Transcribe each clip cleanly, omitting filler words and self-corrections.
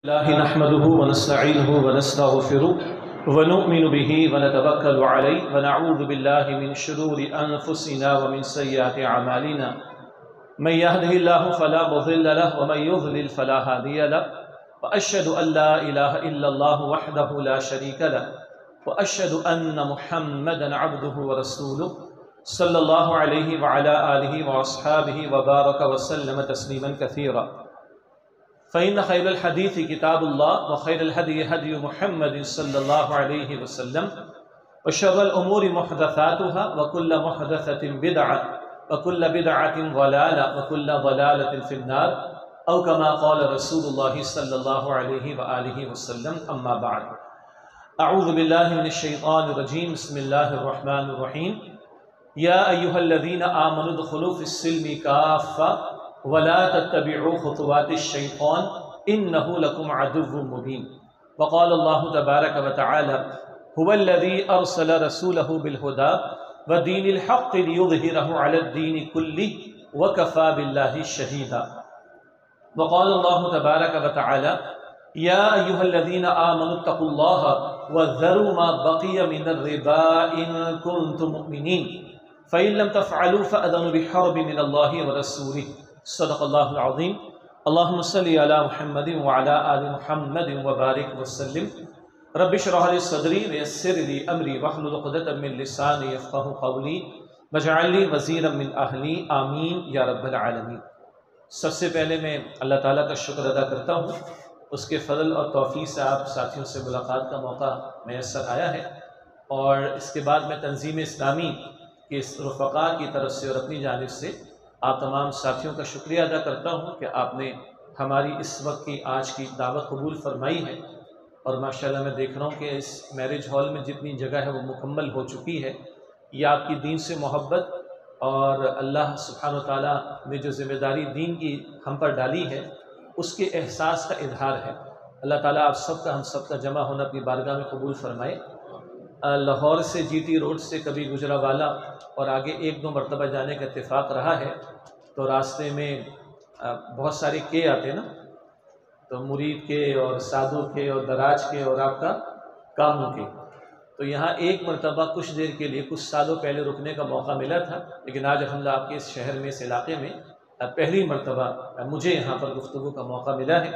الله نحمده ونستعينه ونستغفره ونؤمن به ونتوكل عليه ونعوذ بالله من شرور أنفسنا ومن سيئات أعمالنا من يهده الله فلا مضل له ومن يضلل فلا هادي له وأشهد أن لا إله إلا الله وحده لا شريك له وأشهد أن محمدا عبده ورسوله صلى الله عليه وعلى آله وأصحابه وبارك وسلم تسليما كثيرا فإن خير الحديث كتاب الله وخير الهدي هدي محمد صلى الله عليه وسلم وشر الأمور محدثاتها وكل محدثة بدعة وكل بدعة ضلالة وكل ضلالة في النار أو كما قال رسول الله صلى الله عليه وآله وسلم أما بعد أعوذ بالله من الشيطان الرجيم بسم الله الرحمن الرحيم يا أيها الذين آمنوا ادخلوا في السلم كافة ولا تتبعوا خطوات الشيطان إنه لكم عدو مبين وقال الله تبارك وتعالى هو الذي أرسل رسوله بالهدى ودين الحق ليظهره على الدين كله وكفى بالله شهيدا وقال الله تبارك وتعالى يا أيها الذين آمنوا اتقوا الله وذروا ما بقي من الربا إن كنتم مؤمنين فإن لم تفعلوا فأذنوا بحرب من الله ورسوله صدق اللہ العظیم اللہم صلی علی محمد وعلی آل محمد وبارک وسلم رب اشرح لی صدری ویسر لی امری واحلل عقدۃ من لسانی یفقہوا قولی واجعل لی وزیرا من اہلی آمین یا رب العالمین۔ سب سے پہلے میں اللہ تعالیٰ کا شکر ادا کرتا ہوں، اس کے فضل اور توفیق سے آپ ساتھیوں سے ملاقات کا موقع میسر آیا ہے، اور اس کے بعد میں تنظیم اسلامی کے رفقاء کی طرف سے اور اپنی جانب سے آپ تمام ساتھیوں کا شکریہ ادا کرتا ہوں کہ آپ نے ہماری اس وقت کی آج کی دعوت قبول فرمائی ہے، اور ماشاءاللہ میں دیکھ رہا ہوں کہ اس میرج ہال میں جتنی جگہ ہے وہ مکمل ہو چکی ہے۔ یہ آپ کی دین سے محبت اور اللہ سبحانہ و تعالیٰ نے جو ذمہ داری دین کی ہم پر ڈالی ہے اس کے احساس کا اظہار ہے۔ اللہ تعالیٰ آپ سب کا ہم سب کا جمع ہونا اپنی بارگاہ میں قبول فرمائے۔ لاہور سے جی ٹی روڈ سے کبھی گجرانوالہ اور آگے ایک دو مرتبہ جانے کا اتفاق رہا ہے، تو راستے میں بہت سارے کے آتے ہیں نا، تو مرید کے اور سادھو کے اور دراج کے اور آپ کا کاموں کے، تو یہاں ایک مرتبہ کچھ دیر کے لیے کچھ سالوں پہلے رکنے کا موقع ملا تھا، لیکن آج الحمدللہ آپ کے اس شہر میں اس علاقے میں پہلی مرتبہ مجھے یہاں پر گفتگو کا موقع ملا ہے۔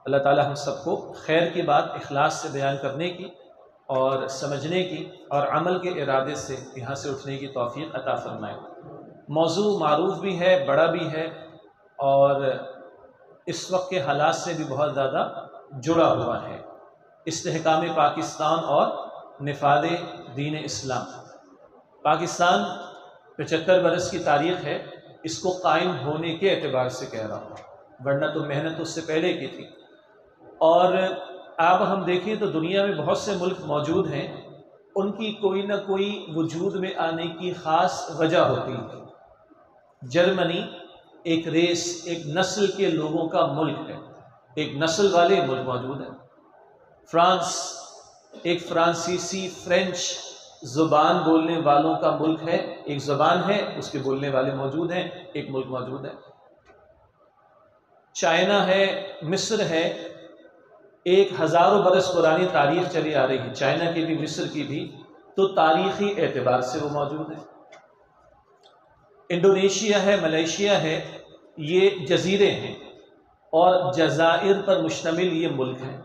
اللہ تعالی ہم سب کو خیر کی بات اخلاص سے بیان کرنے کی اور سمجھنے کی اور عمل کے ارادے سے یہاں سے اٹھنے کی توفیق عطا فرمائے۔ موضوع معروف بھی ہے، بڑا بھی ہے، اور اس وقت کے حالات سے بھی بہت زیادہ جڑا ہوا ہے۔ استحکام پاکستان اور نفاذ دین اسلام۔ پاکستان 75 برس کی تاریخ ہے، اس کو قائم ہونے کے اعتبار سے کہہ رہا ہوں، ورنہ تو محنت اس سے پہلے کی تھی۔ اور اب ہم دیکھیں تو دنیا میں بہت سے ملک موجود ہیں، ان کی کوئی نہ کوئی وجود میں آنے کی خاص وجہ ہوتی ہے۔ جرمنی ایک ریس، ایک نسل کے لوگوں کا ملک ہے، ایک نسل والے ملک موجود ہیں۔ فرانس ایک فرانسیسی فرینچ زبان بولنے والوں کا ملک ہے، ایک زبان ہے، اس کے بولنے والے موجود ہیں، ایک ملک موجود ہے۔ چائنا ہے، مصر ہے، ایک ہزاروں برس پرانی تاریخ چلی آ رہی ہے، چائنا کی بھی مصر کی بھی، تو تاریخی اعتبار سے وہ موجود ہے۔ انڈونیشیا ہے، ملیشیا ہے، یہ جزیرے ہیں اور جزائر پر مشتمل یہ ملک ہیں،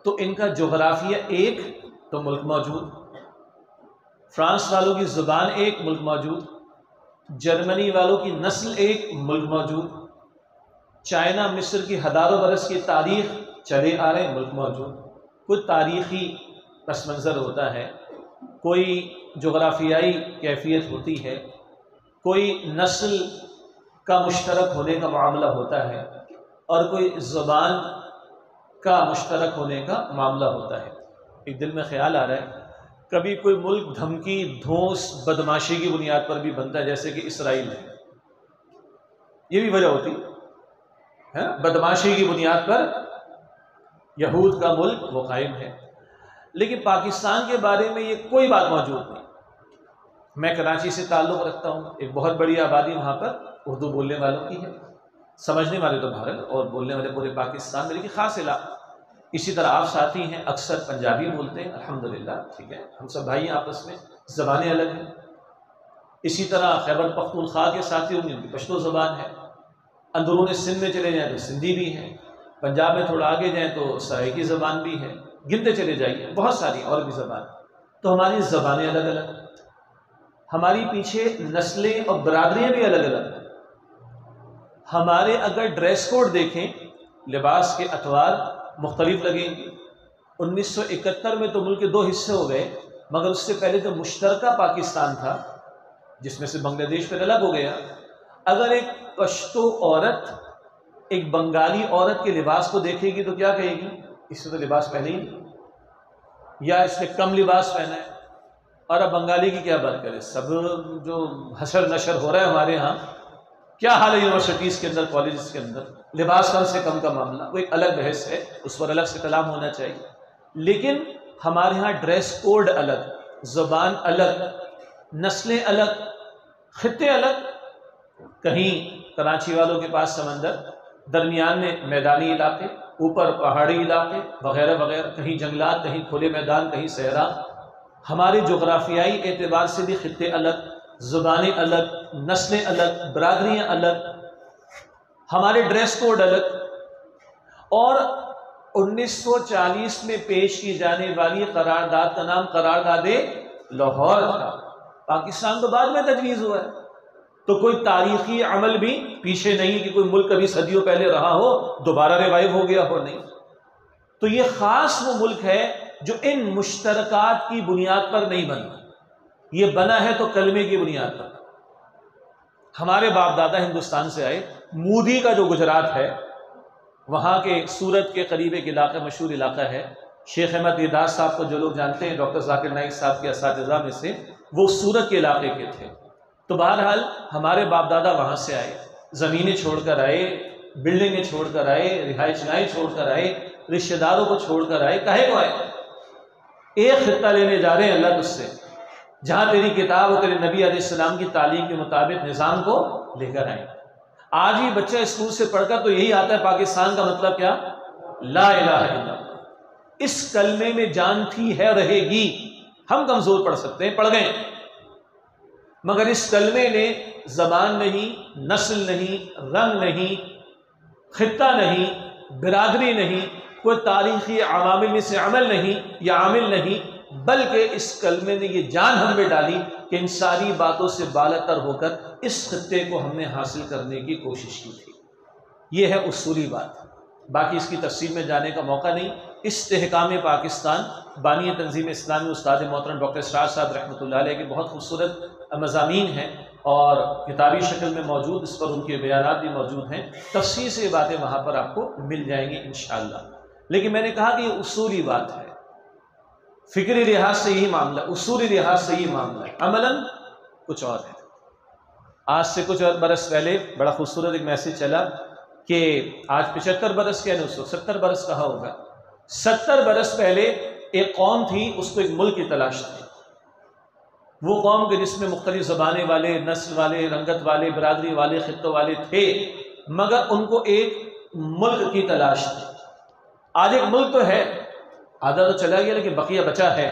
تو ان کا جغرافیہ ایک، تو ملک موجود۔ فرانس والوں کی زبان ایک، ملک موجود۔ جرمنی والوں کی نسل ایک، ملک موجود۔ چائنا مصر کی ہزاروں برس کی تاریخ چلے آ رہے، ملک موجود۔ کوئی تاریخی پس منظر ہوتا ہے، کوئی جغرافیائی کیفیت ہوتی ہے، کوئی نسل کا مشترک ہونے کا معاملہ ہوتا ہے، اور کوئی زبان کا مشترک ہونے کا معاملہ ہوتا ہے۔ ایک دل میں خیال آ رہا ہے، کبھی کوئی ملک دھمکی، دھوس، بدماشی کی بنیاد پر بھی بنتا ہے، جیسے کہ اسرائیل ہے، یہ بھی وجہ ہوتی ہے، بدماشی کی بنیاد پر یہود کا ملک وہ قائم ہے۔ لیکن پاکستان کے بارے میں یہ کوئی بات موجود نہیں۔ میں کراچی سے تعلق رکھتا ہوں، ایک بہت بڑی آبادی وہاں پر اردو بولنے والوں کی ہے، سمجھنے والے تو بھارت اور بولنے والے پورے پاکستان میں، لیکن خاص علاقہ اسی طرح آپ ساتھی ہیں اکثر پنجابی بولتے ہیں، الحمدللہ، ٹھیک ہے، ہم سب بھائی ہیں آپس میں، زبانیں الگ ہیں۔ اسی طرح خیبر پختونخوا کے ساتھی ہوں گے، ان کی پشتو زبان ہے۔ اندرون سندھ میں چلے جائیں تو سندھی بھی ہے، پنجاب میں تھوڑا آگے جائیں تو سرائیکی زبان بھی ہے، گنتے چلے جائیے بہت ساری اور بھی زبان۔ تو ہماری زبانیں الگ الگ، ہماری پیچھے نسلیں اور برادریاں بھی الگ الگ ہیں۔ ہمارے اگر ڈریس کوڈ دیکھیں، لباس کے اطوار مختلف لگیں گے۔ 1971 میں تو ملک کے 2 حصے ہو گئے، مگر اس سے پہلے تو مشترکہ پاکستان تھا، جس میں سے بنگلہ دیش پھر الگ ہو گیا۔ اگر ایک پشتو عورت ایک بنگالی عورت کے لباس کو دیکھے گی تو کیا کہے گی؟ اس نے تو لباس پہنے ہی نہیں، یا اس نے کم لباس پہنا ہے۔ اور اب بنگالی کی کیا بات کرے، سب جو حشر نشر ہو رہا ہے ہمارے ہاں، کیا حال ہے یونیورسٹیز کے اندر، کالجز کے اندر، لباس کم سے کم کا معاملہ، وہ ایک الگ بحث ہے، اس پر الگ سے کلام ہونا چاہیے۔ لیکن ہمارے ہاں ڈریس کوڈ الگ، زبان الگ، نسلیں الگ، خطے الگ۔ کہیں کراچی والوں کے پاس سمندر، درمیان میں میدانی علاقے، اوپر پہاڑی علاقے وغیرہ وغیرہ، کہیں جنگلات، کہیں کھلے میدان، کہیں صحرا۔ ہمارے جغرافیائی اعتبار سے بھی خطے الگ، زبانیں الگ، نسلیں الگ، برادریاں الگ، ہمارے ڈریس کوڈ الگ۔ اور 1940 میں پیش کی جانے والی قرارداد کا نام قرارداد لاہور تھا۔ پاکستان تو بعد میں تجویز ہوا ہے، تو کوئی تاریخی عمل بھی پیچھے نہیں کہ کوئی ملک کبھی صدیوں پہلے رہا ہو دوبارہ ریوائیو ہو گیا ہو، نہیں۔ تو یہ خاص وہ ملک ہے جو ان مشترکات کی بنیاد پر نہیں بنا، یہ بنا ہے تو کلمے کی بنیاد پر۔ ہمارے باپ دادا ہندوستان سے آئے، مودی کا جو گجرات ہے، وہاں کے سورت کے قریب ایک علاقہ، مشہور علاقہ ہے، شیخ احمد دیدار صاحب کو جو لوگ جانتے ہیں، ڈاکٹر ذاکر نائک صاحب کے اساتذہ میں سے، وہ سورت کے علاقے کے تھے۔ تو بہرحال ہمارے باپ دادا وہاں سے آئے، زمینیں چھوڑ کر آئے، بلڈنگیں چھوڑ کر آئے، رہائش گاہیں چھوڑ کر آئے، رشتہ داروں کو چھوڑ کر آئے، کہے کو آئے؟ ایک خطہ لینے جا رہے ہیں اللہ تجھ سے، جہاں تیری کتاب اور تیرے نبی علیہ السلام کی تعلیم کے مطابق نظام کو لے کر آئیں۔ آج ہی بچہ اسکول سے پڑھ کر تو یہی آتا ہے، پاکستان کا مطلب کیا؟ لا الہ الا اللہ۔ اس کلمے میں جان تھی، ہے، رہے گی۔ ہم کمزور پڑھ سکتے ہیں، پڑھ گئے، مگر اس کلمے نے زبان نہیں، نسل نہیں، رنگ نہیں، خطہ نہیں، برادری نہیں، کوئی تاریخی عوامل میں سے عمل نہیں یا عامل نہیں، بلکہ اس کلمے نے یہ جان ہم میں ڈالی کہ ان ساری باتوں سے بالاتر ہو کر اس خطے کو ہم نے حاصل کرنے کی کوشش کی تھی۔ یہ ہے اصولی بات، باقی اس کی تفصیل میں جانے کا موقع نہیں۔ استحکام پاکستان، بانی تنظیم اسلامی استاد محترم ڈاکٹر اسرار صاحب رحمۃ اللہ علیہ کے بہت خوبصورت مضامین ہیں اور کتابی شکل میں موجود، اس پر ان کے بیانات بھی موجود ہیں، تفصیل سے یہ باتیں وہاں پر آپ کو مل جائیں گی انشاءاللہ۔ لیکن میں نے کہا کہ یہ اصولی بات ہے، فکری لحاظ سے یہی معاملہ، اصولی لحاظ سے یہی معاملہ ہے، عملاً کچھ اور ہے۔ آج سے کچھ برس پہلے بڑا خوبصورت ایک میسج چلا کہ آج 75 برس کے، اس وقت 70 برس کہا ہوگا، 70 برس پہلے ایک قوم تھی، اس کو ایک ملک کی تلاش تھی۔ وہ قوم کے جس میں مختلف زبانیں والے، نسل والے، رنگت والے، برادری والے، خطوں والے تھے، مگر ان کو ایک ملک کی تلاش تھی۔ آج ایک ملک تو ہے، آدھا تو چلا گیا لیکن بقیہ بچا ہے۔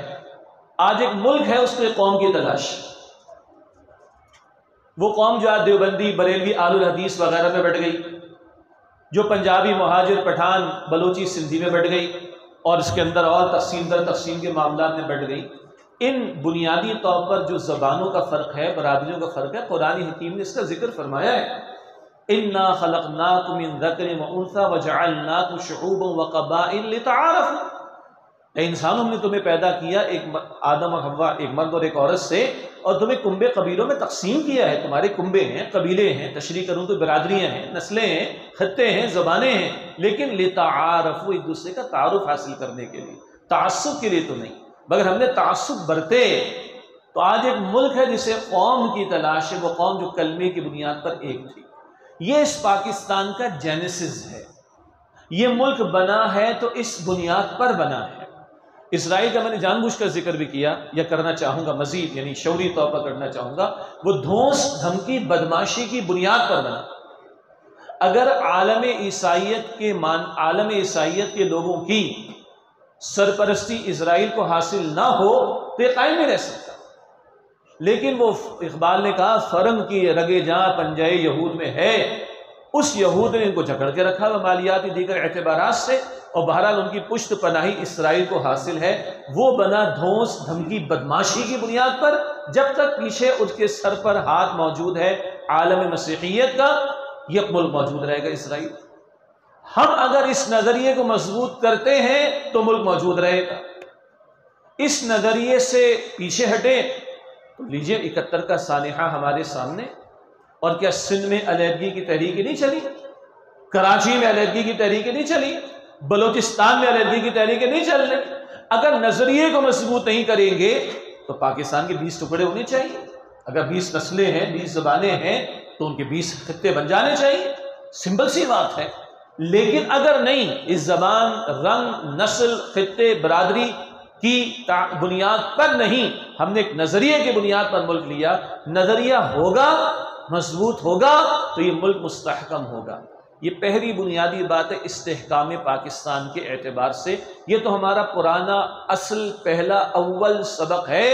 آج ایک ملک ہے، اس کو ایک قوم کی تلاش۔ وہ قوم جو آج دیوبندی، بریلوی، آل الحدیث وغیرہ میں بٹ گئی، جو پنجابی، مہاجر، پٹھان، بلوچی، سندھی میں بٹ گئی، اور اس کے اندر اور تقسیم در تقسیم کے معاملات میں بٹ گئی۔ ان بنیادی طور پر جو زبانوں کا فرق ہے، برادریوں کا فرق ہے، قرآن حکیم نے اس کا ذکر فرمایا ہے، اِنَّا خَلَقْنَاكُم مِّن ذَكَرٍ وَأُنثَىٰ وَجَعَلْنَاكُمْ شُعُوبًا وَقَبَائِلَ لِتَعَارَفُوا۔ اے انسان، ہم نے تمہیں پیدا کیا، ایک آدم اور حوا، ایک مرد اور ایک عورت سے، اور تمہیں کنبے قبیلوں میں تقسیم کیا ہے۔ تمہارے کنبے ہیں، قبیلے ہیں، تشریح کروں تو برادریاں ہیں، نسلیں ہیں، خطے ہیں، زبانیں ہیں، لیکن لِتَعَارَفُوا، ایک دوسرے کا تعارف حاصل کرنے کے لیے، تعصب کے لیے تو نہیں۔ مگر ہم نے تعصب برتے تو آج ایک ملک ہے جسے قوم کی تلاش ہے، وہ قوم جو کلمے کی بنیاد پر ایک تھی۔ یہ اس پاکستان کا جینیسس ہے۔ یہ ملک بنا ہے تو اس بنیاد پر بنا ہے۔ اسرائیل کا میں نے جان بوجھ کر ذکر بھی کیا، یا کرنا چاہوں گا مزید، یعنی شعوری طور پر کرنا چاہوں گا، وہ دھونس، دھمکی، بدماشی کی بنیاد پر بنا۔ اگر عالم عیسائیت کے لوگوں کی سرپرستی اسرائیل کو حاصل نہ ہو تو یہ قائم نہیں رہ سکتا۔ لیکن وہ اقبال نے کہا فرنگ کی رگے جاں پنجائے یہود میں ہے، اس یہود نے ان کو جکڑ کے رکھا مالیاتی دیگر اعتبارات سے، اور بہرحال ان کی پشت پناہی اسرائیل کو حاصل ہے۔ وہ بنا دھونس دھمکی بدماشی کی بنیاد پر، جب تک پیچھے اس کے سر پر ہاتھ موجود ہے عالم مسیحیت کا، یہ ملک موجود رہے گا اسرائیل۔ ہم اگر اس نظریے کو مضبوط کرتے ہیں تو ملک موجود رہے گا، اس نظریے سے پیچھے ہٹے تو لیجئے 71 کا سانحہ ہمارے سامنے، اور کیا سندھ میں علیحدگی کی تحریک نہیں چلی، کراچی میں علیحدگی کی تحریک نہیں چلی، بلوچستان میں علیحدگی کی تحریک نہیں چل رہی؟ اگر نظریے کو مضبوط نہیں کریں گے تو پاکستان کے 20 ٹکڑے ہونے چاہیے، اگر 20 نسلیں ہیں، 20 زبانیں ہیں تو ان کے 20 خطے بن جانے چاہیے، سمپل سی بات ہے۔ لیکن اگر نہیں، اس زبان، رنگ، نسل، خطے، برادری کی بنیاد پر نہیں، ہم نے ایک نظریے کی بنیاد پر ملک لیا، نظریہ ہوگا، مضبوط ہوگا تو یہ ملک مستحکم ہوگا۔ یہ پہلی بنیادی بات ہے استحکام پاکستان کے اعتبار سے۔ یہ تو ہمارا پرانا اصل پہلا اول سبق ہے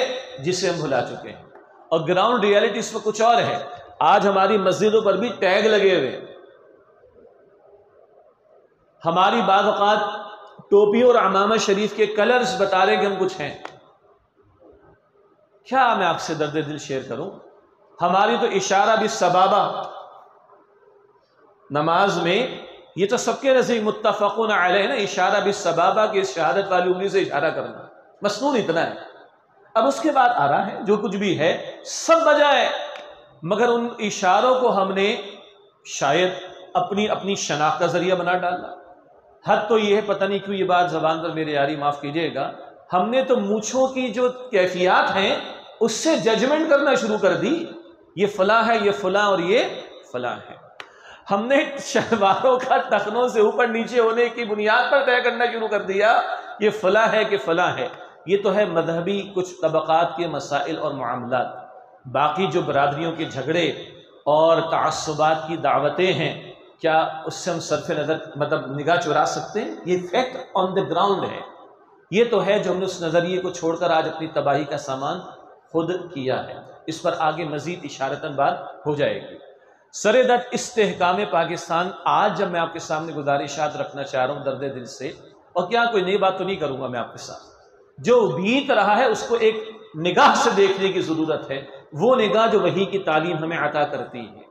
جسے ہم بھلا چکے ہیں، اور گراؤنڈ ریالٹی اس میں کچھ اور ہے۔ آج ہماری مسجدوں پر بھی ٹیگ لگے ہوئے، ہماری بعض اوقات ٹوپی اور عمامہ شریف کے کلرز بتا رہے کہ ہم کچھ ہیں۔ کیا میں آپ سے درد دل شیئر کروں؟ ہماری تو اشارہ بالسبابہ نماز میں، یہ تو سب کے نزدیک متفقون علیہ نا، اشارہ بالسبابہ کی شہادت والی انگلی سے اشارہ کرنا، مسنون اتنا ہے۔ اب اس کے بعد آ رہا ہے جو کچھ بھی ہے سب بجائے، مگر ان اشاروں کو ہم نے شاید اپنی شناخت کا ذریعہ بنا ڈالا۔ حد تو یہ ہے، پتہ نہیں کیوں یہ بات زبان پر میرے یاری معاف کیجئے گا، ہم نے تو مونچھوں کی جو کیفیات ہیں اس سے ججمنٹ کرنا شروع کر دی، یہ فلاں ہے، یہ فلاں، اور یہ فلاں ہے۔ ہم نے شلواروں کا ٹخنوں سے اوپر نیچے ہونے کی بنیاد پر طے کرنا شروع کر دیا، یہ فلاں ہے کہ فلاں ہے۔ یہ تو ہے مذہبی کچھ طبقات کے مسائل اور معاملات، باقی جو برادریوں کے جھگڑے اور تعصبات کی دعوتیں ہیں، کیا اس سے ہم صرف نظر نگاہ چرا سکتے ہیں؟ یہ فیکٹ آن دی گراؤنڈ ہے۔ یہ تو ہے جو ہم نے اس نظریے کو چھوڑ کر آج اپنی تباہی کا سامان خود کیا ہے۔ اس پر آگے مزید اشارتاً بات ہو جائے گی۔ سردت استحکام پاکستان، آج جب میں آپ کے سامنے گزارشات رکھنا چاہ رہا ہوں درد دل سے، اور کیا کوئی نئی بات تو نہیں کروں گا میں آپ کے ساتھ، جو بیت رہا ہے اس کو ایک نگاہ سے دیکھنے کی ضرورت ہے، وہ نگاہ جو وحی کی تعلیم ہمیں عطا کرتی ہے،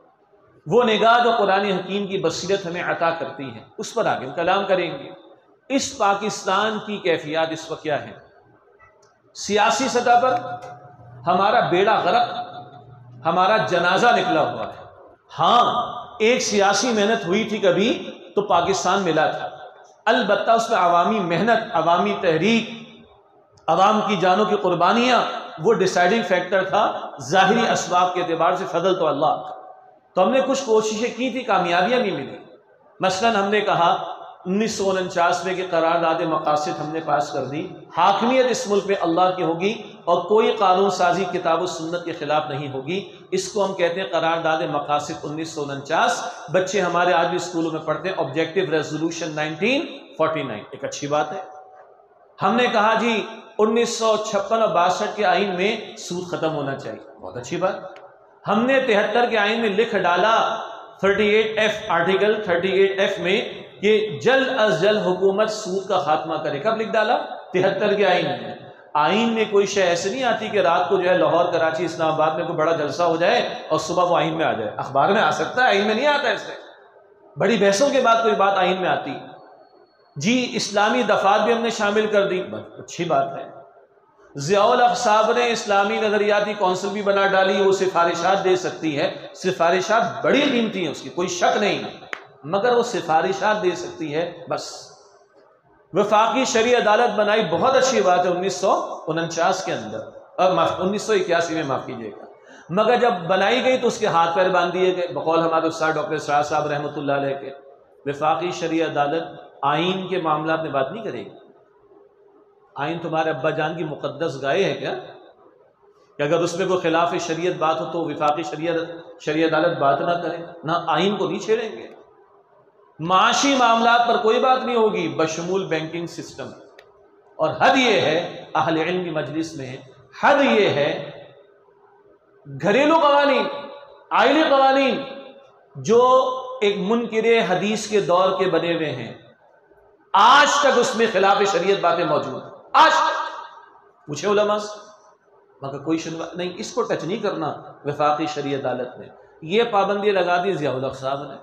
وہ نگاہ جو قرآن حکیم کی بصیرت ہمیں عطا کرتی ہے، اس پر آگے ہم کلام کریں گے۔ اس پاکستان کی کیفیات اس وقت کیا ہے؟ سیاسی سطح پر ہمارا بیڑا غرق، ہمارا جنازہ نکلا ہوا ہے۔ ہاں، ایک سیاسی محنت ہوئی تھی کبھی تو پاکستان ملا تھا، البتہ اس میں عوامی محنت، عوامی تحریک، عوام کی جانوں کی قربانیاں وہ ڈیسائیڈنگ فیکٹر تھا۔ ظاہری اسباب کے اعتبار سے فضل تو اللہ کا، تو ہم نے کچھ کوششیں کی تھی، کامیابیاں نہیں ملی۔ مثلا ہم نے کہا 1949 میں کہ قرارداد مقاصد ہم نے پاس کر دی، حاکمیت اس ملک میں اللہ کی ہوگی اور کوئی قانون سازی کتاب و سنت کے خلاف نہیں ہوگی۔ اس کو ہم کہتے ہیں قرارداد مقاصد 1949۔ بچے ہمارے آج بھی اسکولوں میں پڑھتے ہیں آبجیکٹو ریزولوشن 1949، ایک اچھی بات ہے۔ ہم نے کہا جی 1956 اور 62 کے آئین میں سود ختم ہونا چاہیے، بہت اچھی بات۔ ہم نے 73 کے آئین میں لکھ ڈالا 38F، آرٹیکل 38F میں کہ جلد از جلد حکومت سود کا خاتمہ کرے۔ کب لکھ ڈالا؟ 73 کے آئین میں۔ آئین میں کوئی شے ایسے نہیں آتی کہ رات کو جو ہے لاہور، کراچی، اسلام آباد میں کوئی بڑا جلسہ ہو جائے اور صبح وہ آئین میں آ جائے۔ اخبار میں آ سکتا ہے، آئین میں نہیں آتا۔ اس سے بڑی بحثوں کے بعد کوئی بات آئین میں آتی۔ جی اسلامی دفعات بھی ہم نے شامل کر دی، بہت اچھی بات ہے۔ ضیاء الحق صاحب نے اسلامی نظریاتی کونسل بھی بنا ڈالی، وہ سفارشات دے سکتی ہے، سفارشات بڑی قیمتی ہیں، اس کی کوئی شک نہیں، مگر وہ سفارشات دے سکتی ہے بس۔ وفاقی شرعی عدالت بنائی، بہت اچھی بات ہے 1949 کے اندر، اور 1981 میں معاف کیجیے گا، مگر جب بنائی گئی تو اس کے ہاتھ پیر باندھ دیے گئے، بقول ہمارے استاد ڈاکٹر سراج صاحب رحمۃ اللہ علیہ کے۔ وفاقی شرعی عدالت آئین کے معاملات میں بات نہیں کرے گی۔ آئین تمہارے ابا جان کی مقدس گائے ہے کیا کہ اگر اس میں کوئی خلاف شریعت بات ہو تو وفاقی شرعی عدالت بات نہ کرے؟ نہ، آئین کو نہیں چھیڑیں گے۔ معاشی معاملات پر کوئی بات نہیں ہوگی بشمول بینکنگ سسٹم. اور حد یہ ہے اہل علم کی مجلس میں حد یہ ہے گھریلو قوانین، آئلی قوانین جو ایک منکر حدیث کے دور کے بنے ہوئے ہیں، آج تک اس میں خلاف شریعت باتیں موجود ہیں. آج تک پوچھے علماء سے، مگر کوئی شنوا نہیں، اس کو ٹچ نہیں کرنا. وفاقی شرعی عدالت نے یہ پابندی لگا دی ضیاء الحق صاحب نے،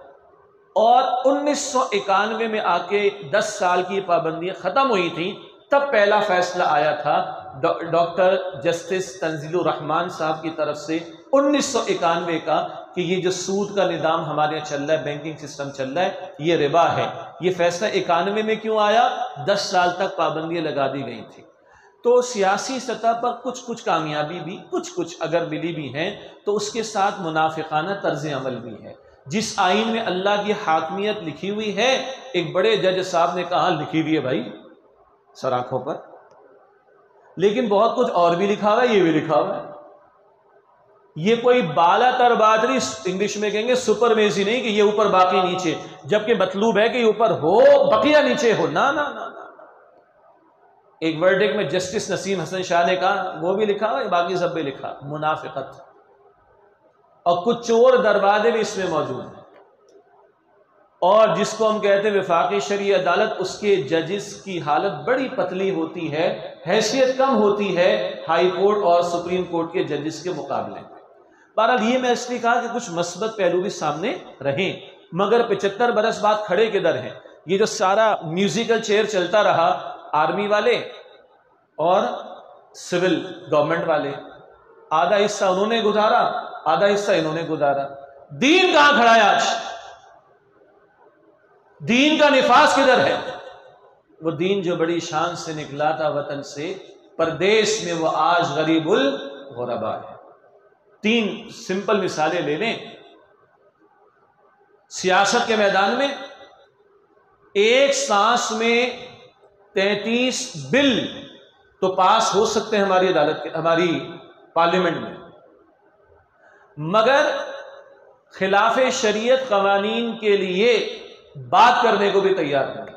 اور 1991 میں آ کے 10 سال کی پابندیاں ختم ہوئی تھیں، تب پہلا فیصلہ آیا تھا ڈاکٹر جسٹس تنزیل الرحمان صاحب کی طرف سے 1991 کا، کہ یہ جو سود کا نظام ہمارے یہاں چل رہا ہے، بینکنگ سسٹم چل رہا ہے، یہ ربا ہے. یہ فیصلہ 91 میں کیوں آیا؟ 10 سال تک پابندیاں لگا دی گئی تھی. تو سیاسی سطح پر کچھ کامیابی بھی کچھ اگر ملی بھی ہیں، تو اس کے ساتھ منافقانہ طرز عمل بھی ہے. جس آئین میں اللہ کی حاکمیت لکھی ہوئی ہے، ایک بڑے جج صاحب نے کہا لکھی ہوئی ہے بھائی سر آنکھوں پر، لیکن بہت کچھ اور بھی لکھا ہوا ہے، یہ بھی لکھا ہوا ہے. یہ کوئی بالا تر بات نہیں، انگلش میں کہیں گے سپر میزی نہیں کہ یہ اوپر باقی نیچے، جبکہ مطلوب ہے کہ یہ اوپر ہو بقیہ نیچے ہو. نہ نہ نہ نہ. ایک ورڈک میں جسٹس نسیم حسن شاہ نے کہا وہ بھی لکھا ہوا ہے، باقی سب بھی لکھا. منافقت اور کچھ چور دروازے بھی اس میں موجود ہیں. اور جس کو ہم کہتے ہیں وفاقی شرعی عدالت، اس کے ججز کی حالت بڑی پتلی ہوتی ہے، حیثیت کم ہوتی ہے ہائی کورٹ اور سپریم کورٹ کے ججز کے مقابلے میں. بہرحال یہ میں اس لیے کہا کہ کچھ مثبت پہلو بھی سامنے رہیں، مگر 75 برس بعد کھڑے کے در ہیں. یہ جو سارا میوزیکل چیئر چلتا رہا، آرمی والے اور سول گورنمنٹ والے، آدھا حصہ انہوں نے گزارا، آدھا حصہ انہوں نے گزارا. دین کہاں کھڑا ہے آج؟ دین کا نفاذ کدھر ہے؟ وہ دین جو بڑی شان سے نکلا تھا وطن سے، پردیس میں وہ آج غریب الغربا ہے. 3 سمپل مثالیں لے لیں. سیاست کے میدان میں ایک سانس میں 33 بل تو پاس ہو سکتے ہیں ہماری عدالت کے، ہماری پارلیمنٹ میں، مگر خلاف شریعت قوانین کے لیے بات کرنے کو بھی تیار نہیں.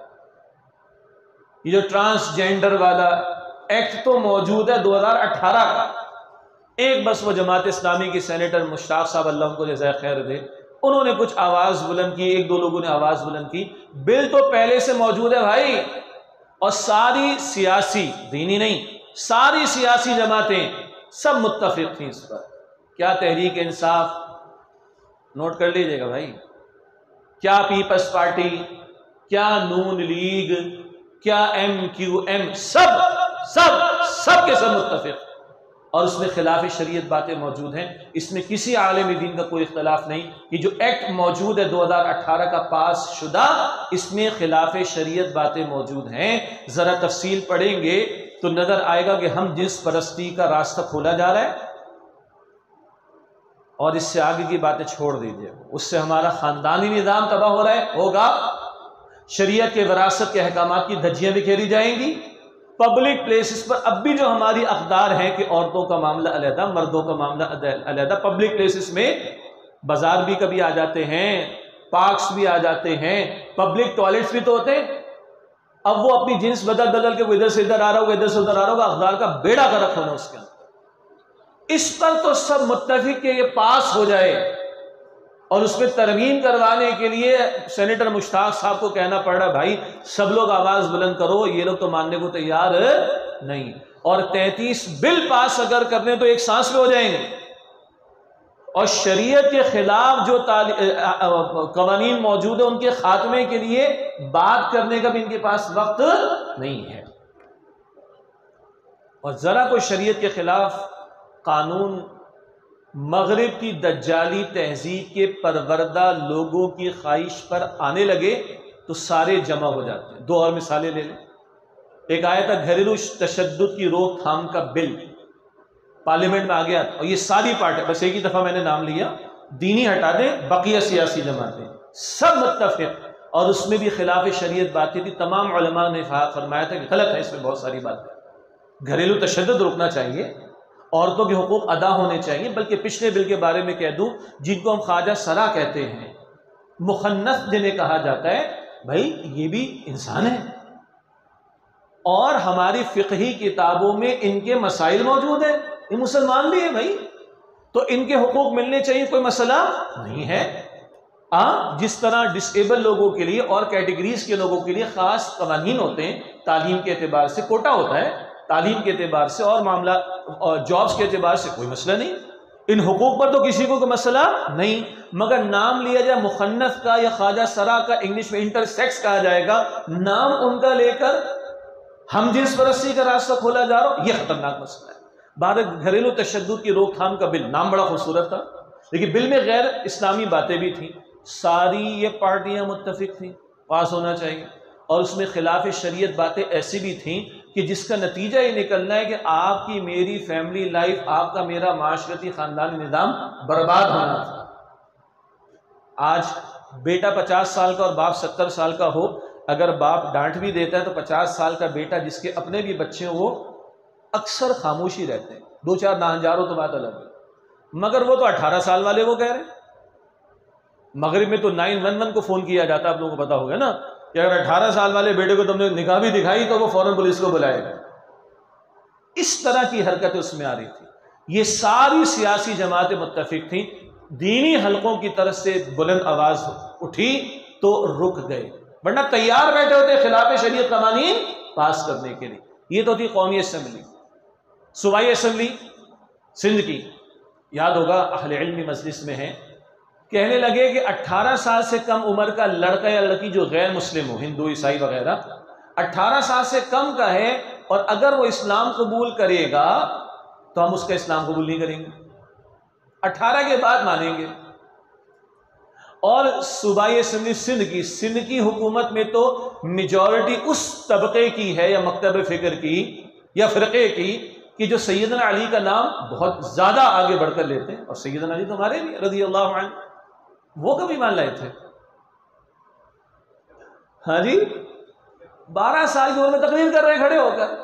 یہ جو ٹرانسجینڈر والا ایکٹ تو موجود ہے 2018 کا، ایک بس وہ جماعت اسلامی کی سینیٹر مشتاق صاحب اللہ ان کو جزائے خیر دے، انہوں نے کچھ آواز بلند کی، 1-2 لوگوں نے آواز بلند کی. بل تو پہلے سے موجود ہے بھائی، اور ساری سیاسی، دینی نہیں، ساری سیاسی جماعتیں سب متفق تھیں اس پر. کیا تحریک انصاف، نوٹ کر لیجئے گا بھائی، کیا پیپلز پارٹی، کیا نون لیگ، کیا MQM، سب کے سب متفق، اور اس میں خلاف شریعت باتیں موجود ہیں. اس میں کسی عالم دین کا کوئی اختلاف نہیں. یہ جو ایکٹ موجود ہے 2018 کا پاس شدہ، اس میں خلاف شریعت باتیں موجود ہیں. ذرا تفصیل پڑھیں گے تو نظر آئے گا کہ ہم جنس پرستی کا راستہ کھولا جا رہا ہے، اور اس سے آگے کی باتیں چھوڑ دیجیے. اس سے ہمارا خاندانی نظام تباہ ہو رہا ہے، ہوگا. شریعت کے وراثت کے احکامات کی دھجیاں بکھیری جائیں گی. پبلک پلیسز پر اب بھی جو ہماری اقدار ہیں کہ عورتوں کا معاملہ علیحدہ، مردوں کا معاملہ علیحدہ، پبلک پلیسز میں بازار بھی کبھی آ جاتے ہیں، پارکس بھی آ جاتے ہیں، پبلک ٹوائلٹس بھی تو ہوتے ہیں. اب وہ اپنی جنس بدل کے وہ ادھر سے ادھر آ رہا ہوگا، ادھر سے ادھر آ رہا ہوگا، اقدار کا بیڑا غرق ہونا اس کے اندر. اس پر تو سب متفق کہ یہ پاس ہو جائے، اور اس میں ترمیم کروانے کے لیے سینیٹر مشتاق صاحب کو کہنا پڑ رہا بھائی سب لوگ آواز بلند کرو. یہ لوگ تو ماننے کو تیار نہیں. اور 33 بل پاس اگر کرنے تو ایک سانس میں ہو جائیں گے. اور شریعت کے خلاف جو قوانین موجود ہیں ان کے خاتمے کے لیے بات کرنے کا بھی ان کے پاس وقت نہیں ہے. اور ذرا کوئی شریعت کے خلاف قانون مغرب کی دجالی تہذیب کے پروردہ لوگوں کی خواہش پر آنے لگے تو سارے جمع ہو جاتے ہیں. 2 اور مثالیں لے لیں. ایک آیا تھا گھریلو تشدد کی روک تھام کا بل، پارلیمنٹ میں آ گیا، اور یہ ساری پارٹی، بس ایک ہی دفعہ میں نے نام لیا، دینی ہٹا دیں، بقیہ سیاسی جماعتیں سب متفق، اور اس میں بھی خلاف شریعت باتیں تھی. تمام علماء نے فرمایا تھا کہ غلط ہے، اس میں بہت ساری باتیں. گھریلو تشدد روکنا چاہیے، عورتوں کے حقوق ادا ہونے چاہیے. بلکہ پچھلے بل کے بارے میں کہہ دوں، جن کو ہم خواجہ سرا کہتے ہیں، مخنث جنہیں کہا جاتا ہے، بھائی یہ بھی انسان ہے، اور ہماری فقہی کتابوں میں ان کے مسائل موجود ہیں، یہ مسلمان بھی ہیں بھائی، تو ان کے حقوق ملنے چاہیے، کوئی مسئلہ نہیں ہے۔ جس طرح ڈسیبل لوگوں کے لیے اور کیٹیگریز کے لوگوں کے لیے خاص قوانین ہوتے ہیں، تعلیم کے اعتبار سے کوٹا ہوتا ہے، تعلیم کے اعتبار سے اور معاملات اور جابس کے اعتبار سے کوئی مسئلہ نہیں، ان حقوق پر تو کسی کو کوئی مسئلہ نہیں، مگر نام لیا جائے مخنث کا یا خواجہ سرا کا، انگلش میں انٹر سیکس کہا جائے گا، نام ان کا لے کر ہم جنس پرستی کا راستہ کھولا جا رہا، یہ خطرناک مسئلہ ہے۔ بھارت گھریلو تشدد کی روک تھام کا بل، نام بڑا خوبصورت تھا، لیکن بل میں غیر اسلامی باتیں بھی تھیں، ساری یہ پارٹیاں متفق تھیں پاس ہونا چاہیے، اور اس میں خلاف شریعت باتیں ایسی بھی تھیں کہ جس کا نتیجہ یہ نکلنا ہے کہ آپ کی میری فیملی لائف، آپ کا میرا معاشرتی خاندانی نظام برباد ہونا تھا۔ آج بیٹا 50 سال کا اور باپ 70 سال کا ہو، اگر باپ ڈانٹ بھی دیتا ہے تو 50 سال کا بیٹا جس کے اپنے بھی بچے ہوں وہ اکثر خاموشی رہتے ہیں، دو چار ناہنجار ہو تو بات الگ ہے، مگر وہ تو 18 سال والے وہ کہہ رہے ہیں۔ مغرب میں تو 911 کو فون کیا جاتا ہے، آپ لوگوں کو پتا ہوگا نا، کہ اگر 18 سال والے بیٹے کو تم نے نکاح بھی دکھائی تو وہ فوراً پولیس کو بلائے گا۔ اس طرح کی حرکتیں اس میں آ رہی تھی۔ یہ ساری سیاسی جماعتیں متفق تھیں، دینی حلقوں کی طرف سے بلند آواز اٹھی تو رک گئے، ورنہ تیار بیٹھے ہوتے خلاف شریعت قوانین پاس کرنے کے لیے۔ یہ تو تھی قومی اسمبلی۔ صوبائی اسمبلی سندھ کی، یاد ہوگا اہل علم مجلس میں ہے، کہنے لگے کہ 18 سال سے کم عمر کا لڑکا یا لڑکی جو غیر مسلم ہو، ہندو عیسائی وغیرہ، 18 سال سے کم کا ہے اور اگر وہ اسلام قبول کرے گا تو ہم اس کا اسلام قبول نہیں کریں گے، 18 کے بعد مانیں گے۔ اور صوبائی اسمبلی سندھ کی حکومت میں تو میجورٹی اس طبقے کی ہے یا مکتب فکر کی یا فرقے کی کہ جو سیدنا علی کا نام بہت زیادہ آگے بڑھ کر لیتے ہیں، اور سیدنا علی تو ہمارے بھی رضی اللہ عنہ، وہ کبھی مان لائے تھے؟ ہاں جی، 12 سال کی عمر میں تقریر کر رہے ہیں کھڑے ہو کر،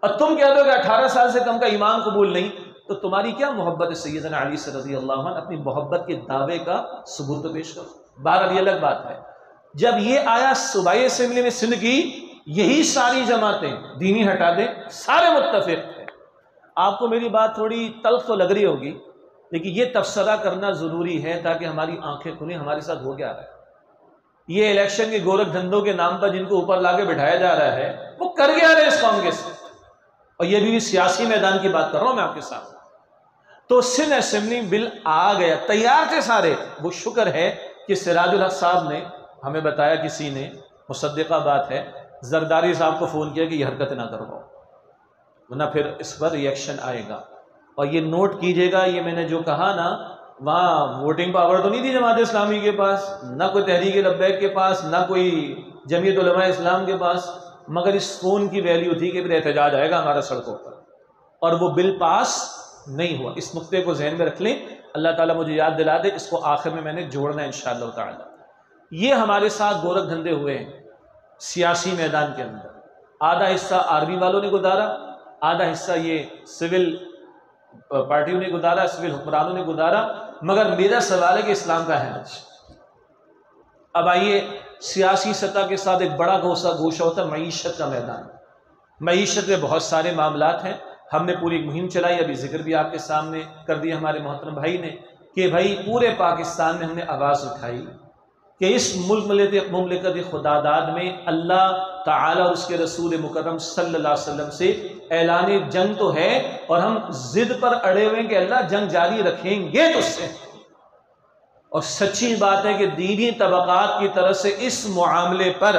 اور تم کہہ دو کہ 18 سال سے کم کا ایمان قبول نہیں، تو تمہاری کیا محبت ہے سیدنا علی سے رضی اللہ عنہ؟ اپنی محبت کے دعوے کا ثبوت تو پیش کرو۔ بہرحال یہ الگ بات ہے۔ جب یہ آیا صوبائی اسمبلی میں سندھ کی، یہی ساری جماعتیں، دینی ہٹا دیں، سارے متفق تھے۔ آپ کو میری بات تھوڑی تلخ تو لگ رہی ہوگی، لیکن یہ تبصرہ کرنا ضروری ہے تاکہ ہماری آنکھیں کھلیں ہمارے ساتھ ہو کیا رہا ہے۔ یہ الیکشن کے گورکھ دھندوں کے نام پر جن کو اوپر لا کے بٹھایا جا رہا ہے، وہ کر گیا رہے اس قوم کے ساتھ، اور یہ بھی سیاسی میدان کی بات کر رہا ہوں میں آپ کے ساتھ۔ تو سندھ اسمبلی بل آ گیا، تیار تھے سارے۔ وہ شکر ہے کہ سراج الحق صاحب نے ہمیں بتایا، کسی نے، مصدقہ بات ہے، زرداری صاحب کو فون کیا کہ یہ حرکت نہ کرواؤ، ورنہ پھر اس پر ری ایکشن آئے گا۔ اور یہ نوٹ کیجئے گا، یہ میں نے جو کہا نا، وہاں ووٹنگ پاور تو نہیں تھی جماعت اسلامی کے پاس، نہ کوئی تحریک لبیک کے پاس، نہ کوئی جمعیت علماء اسلام کے پاس، مگر اس فون کی ویلیو تھی کہ پھر احتجاج آئے گا ہمارا سڑکوں پر، اور وہ بل پاس نہیں ہوا۔ اس نقطے کو ذہن میں رکھ لیں، اللہ تعالیٰ مجھے یاد دلا دے، اس کو آخر میں نے جوڑنا ہے انشاءاللہ تعالی۔ یہ ہمارے ساتھ گورکھ دھندے ہوئے ہیں سیاسی میدان کے اندر، آدھا حصہ آرمی والوں نے گزارا، آدھا حصہ یہ سول پارٹیوں نے گزارا، سول حکمرانوں نے گزارا، مگر میرا سوال ہے کہ اسلام کا ہے آج۔ اب آئیے سیاسی سطح کے ساتھ ایک بڑا گوشہ ہوتا ہے معیشت کا میدان۔ معیشت میں بہت سارے معاملات ہیں، ہم نے پوری مہم چلائی، ابھی ذکر بھی آپ کے سامنے کر دیا ہمارے محترم بھائی نے، کہ بھائی پورے پاکستان میں ہم نے آواز اٹھائی کہ اس مملکت خدا داد میں اللہ تعالیٰ اور اس کے رسول مکرم صلی اللہ علیہ وسلم سے اعلان جنگ تو ہے، اور ہم ضد پر اڑے ہوئے ہیں کہ اللہ جنگ جاری رکھیں گے تجھ سے۔ اور سچی بات ہے کہ دینی طبقات کی طرف سے اس معاملے پر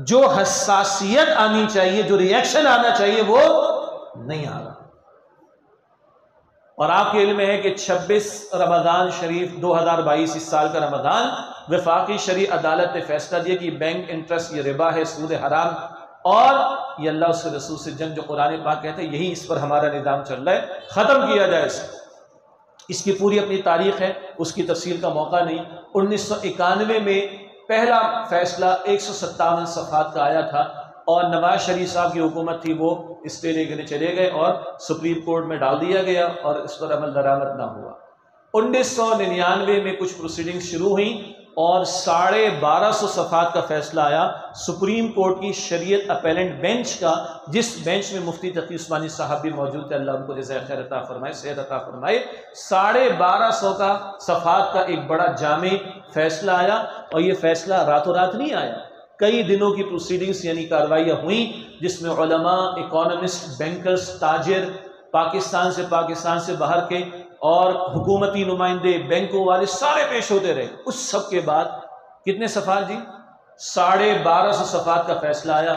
جو حساسیت آنی چاہیے، جو ری ایکشن آنا چاہیے، وہ نہیں آ رہا۔ اور آپ کے علم میں ہے کہ 26 رمضان شریف 2022 اس سال کا رمضان، وفاقی شرعی عدالت نے فیصلہ دیا کہ بینک انٹرسٹ، یہ ربا ہے، سود حرام، اور یہ اللہ اس کے رسول سے جنگ جو قرآن پاک کہتے ہیں، یہی اس پر ہمارا نظام چل رہا ہے، ختم کیا جائے اسے۔ اس کی پوری اپنی تاریخ ہے، اس کی تفصیل کا موقع نہیں۔ 1991 میں پہلا فیصلہ 157 صفحات کا آیا تھا، اور نواز شریف صاحب کی حکومت تھی، وہ اسٹے لے کے چلے گئے اور سپریم کورٹ میں ڈال دیا گیا، اور اس پر عمل درآمد نہ ہوا۔ 1999 میں کچھ پروسیڈنگ شروع ہوئیں، اور 1250 صفحات کا فیصلہ آیا سپریم کورٹ کی شریعت اپیلنٹ بینچ کا، جس بینچ میں مفتی تقی عثمانی صاحب بھی موجود تھے، اللہ ان کو جزائے خیر عطا فرمائے، صحت عطا فرمائے۔ 1250 کا صفحات کا ایک بڑا جامع فیصلہ آیا، اور یہ فیصلہ راتوں رات نہیں آیا، کئی دنوں کی پروسیڈنگز یعنی کارروائیاں ہوئیں، جس میں علماء، اکانومسٹ، بینکرز، تاجر، پاکستان سے باہر کے اور حکومتی نمائندے، بینکوں والے سارے پیش ہوتے رہے۔ اس سب کے بعد کتنے صفحات جی؟ 1250 صفحات کا فیصلہ آیا۔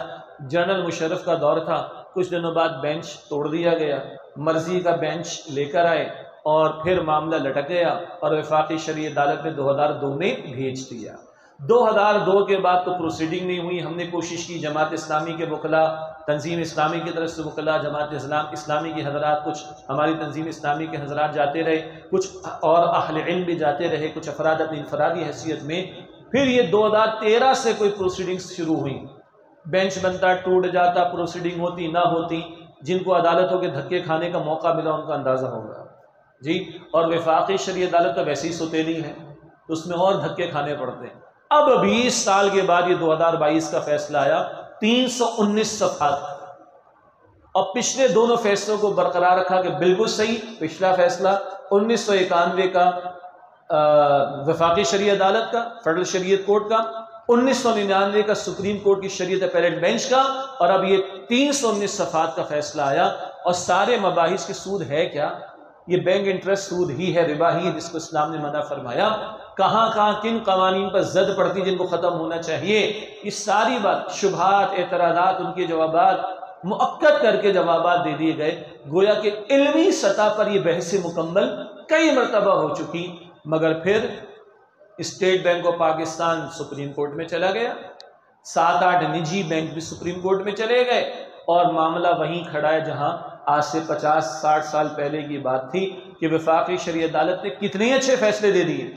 جنرل مشرف کا دور تھا، کچھ دنوں بعد بینچ توڑ دیا گیا، مرضی کا بینچ لے کر آئے، اور پھر معاملہ لٹک گیا اور وفاقی شرعی عدالت نے 2002 میں بھیج دیا۔ 2002 کے بعد تو پروسیڈنگ نہیں ہوئی۔ ہم نے کوشش کی، جماعت اسلامی کے وکلاء، تنظیم اسلامی کی طرف سے وکلاء، جماعت اسلامی کے حضرات، کچھ ہماری تنظیم اسلامی کے حضرات جاتے رہے، کچھ اور اہل علم بھی جاتے رہے، کچھ افراد اپنی انفرادی حیثیت میں۔ پھر یہ 2013 سے کوئی پروسیڈنگز شروع ہوئیں، بینچ بنتا، ٹوٹ جاتا، پروسیڈنگ ہوتی نہ ہوتی۔ جن کو عدالتوں کے دھکے کھانے کا موقع ملا ان کا اندازہ ہوگا جی۔ اور وفاقی شرعی عدالت تو ویسے ہی سوتیلی ہے، تو اس میں اور دھکے کھانے پڑتے ہیں۔ اب 20 سال کے بعد یہ 2022 کا فیصلہ آیا، 319 صفحات، اور پچھلے دونوں فیصلوں کو برقرار رکھا کہ بالکل صحیح۔ پچھلا فیصلہ 1991 کا وفاقی شرعی عدالت کا، فیڈرل شریعت کورٹ کا، 1999 کا سپریم کورٹ کی شریعت اپیلنٹ بینچ کا، اور اب یہ 319 صفحات کا فیصلہ آیا، اور سارے مباحث کے سود ہے کیا؟ یہ بینک انٹرسٹ سود ہی ہے، ربا ہی ہے، جس کو اسلام نے منع فرمایا۔ کہاں کہاں کن قوانین پر زد پڑتی جن کو ختم ہونا چاہیے، یہ ساری بات، شبہات، اعتراضات، ان کے جوابات مؤکد کر کے جوابات دے دیے گئے۔ گویا کہ علمی سطح پر یہ بحث مکمل کئی مرتبہ ہو چکی، مگر پھر state bank of Pakistan supreme court میں چلا گیا، 7-8 نجی بینک بھی سپریم کورٹ میں چلے گئے، اور معاملہ وہیں کھڑا ہے جہاں آج سے 50-60 سال پہلے کی بات تھی کہ وفاقی شرعی عدالت نے کتنے اچھے فیصلے دے دیے،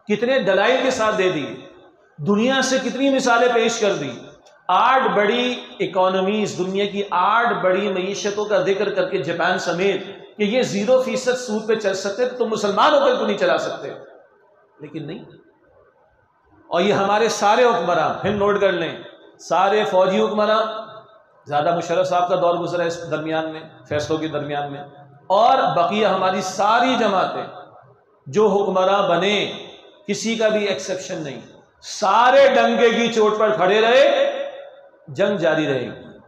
کتنے دلائل کے ساتھ دے دیے، دنیا سے کتنی مثالیں پیش کر دی۔ 8 بڑی اکانومیز، دنیا کی 8 بڑی معیشتوں کا ذکر کر کے، جاپان سمیت، کہ یہ 0% سود پہ چل سکتے، تو تم مسلمان ہو کر تو نہیں چلا سکتے، لیکن نہیں۔ اور یہ ہمارے سارے حکمراں، پھر نوٹ کر لیں، سارے فوجی حکمراں، زیادہ مشرف صاحب کا دور گزرا ہے اس درمیان میں، فیصلوں کے درمیان میں، اور بقیہ ہماری ساری جماعتیں جو حکمراں بنے، کسی کا بھی ایکسیپشن نہیں، سارے ڈنکے کی چوٹ پر کھڑے رہے۔ جنگ جاری رہے گی،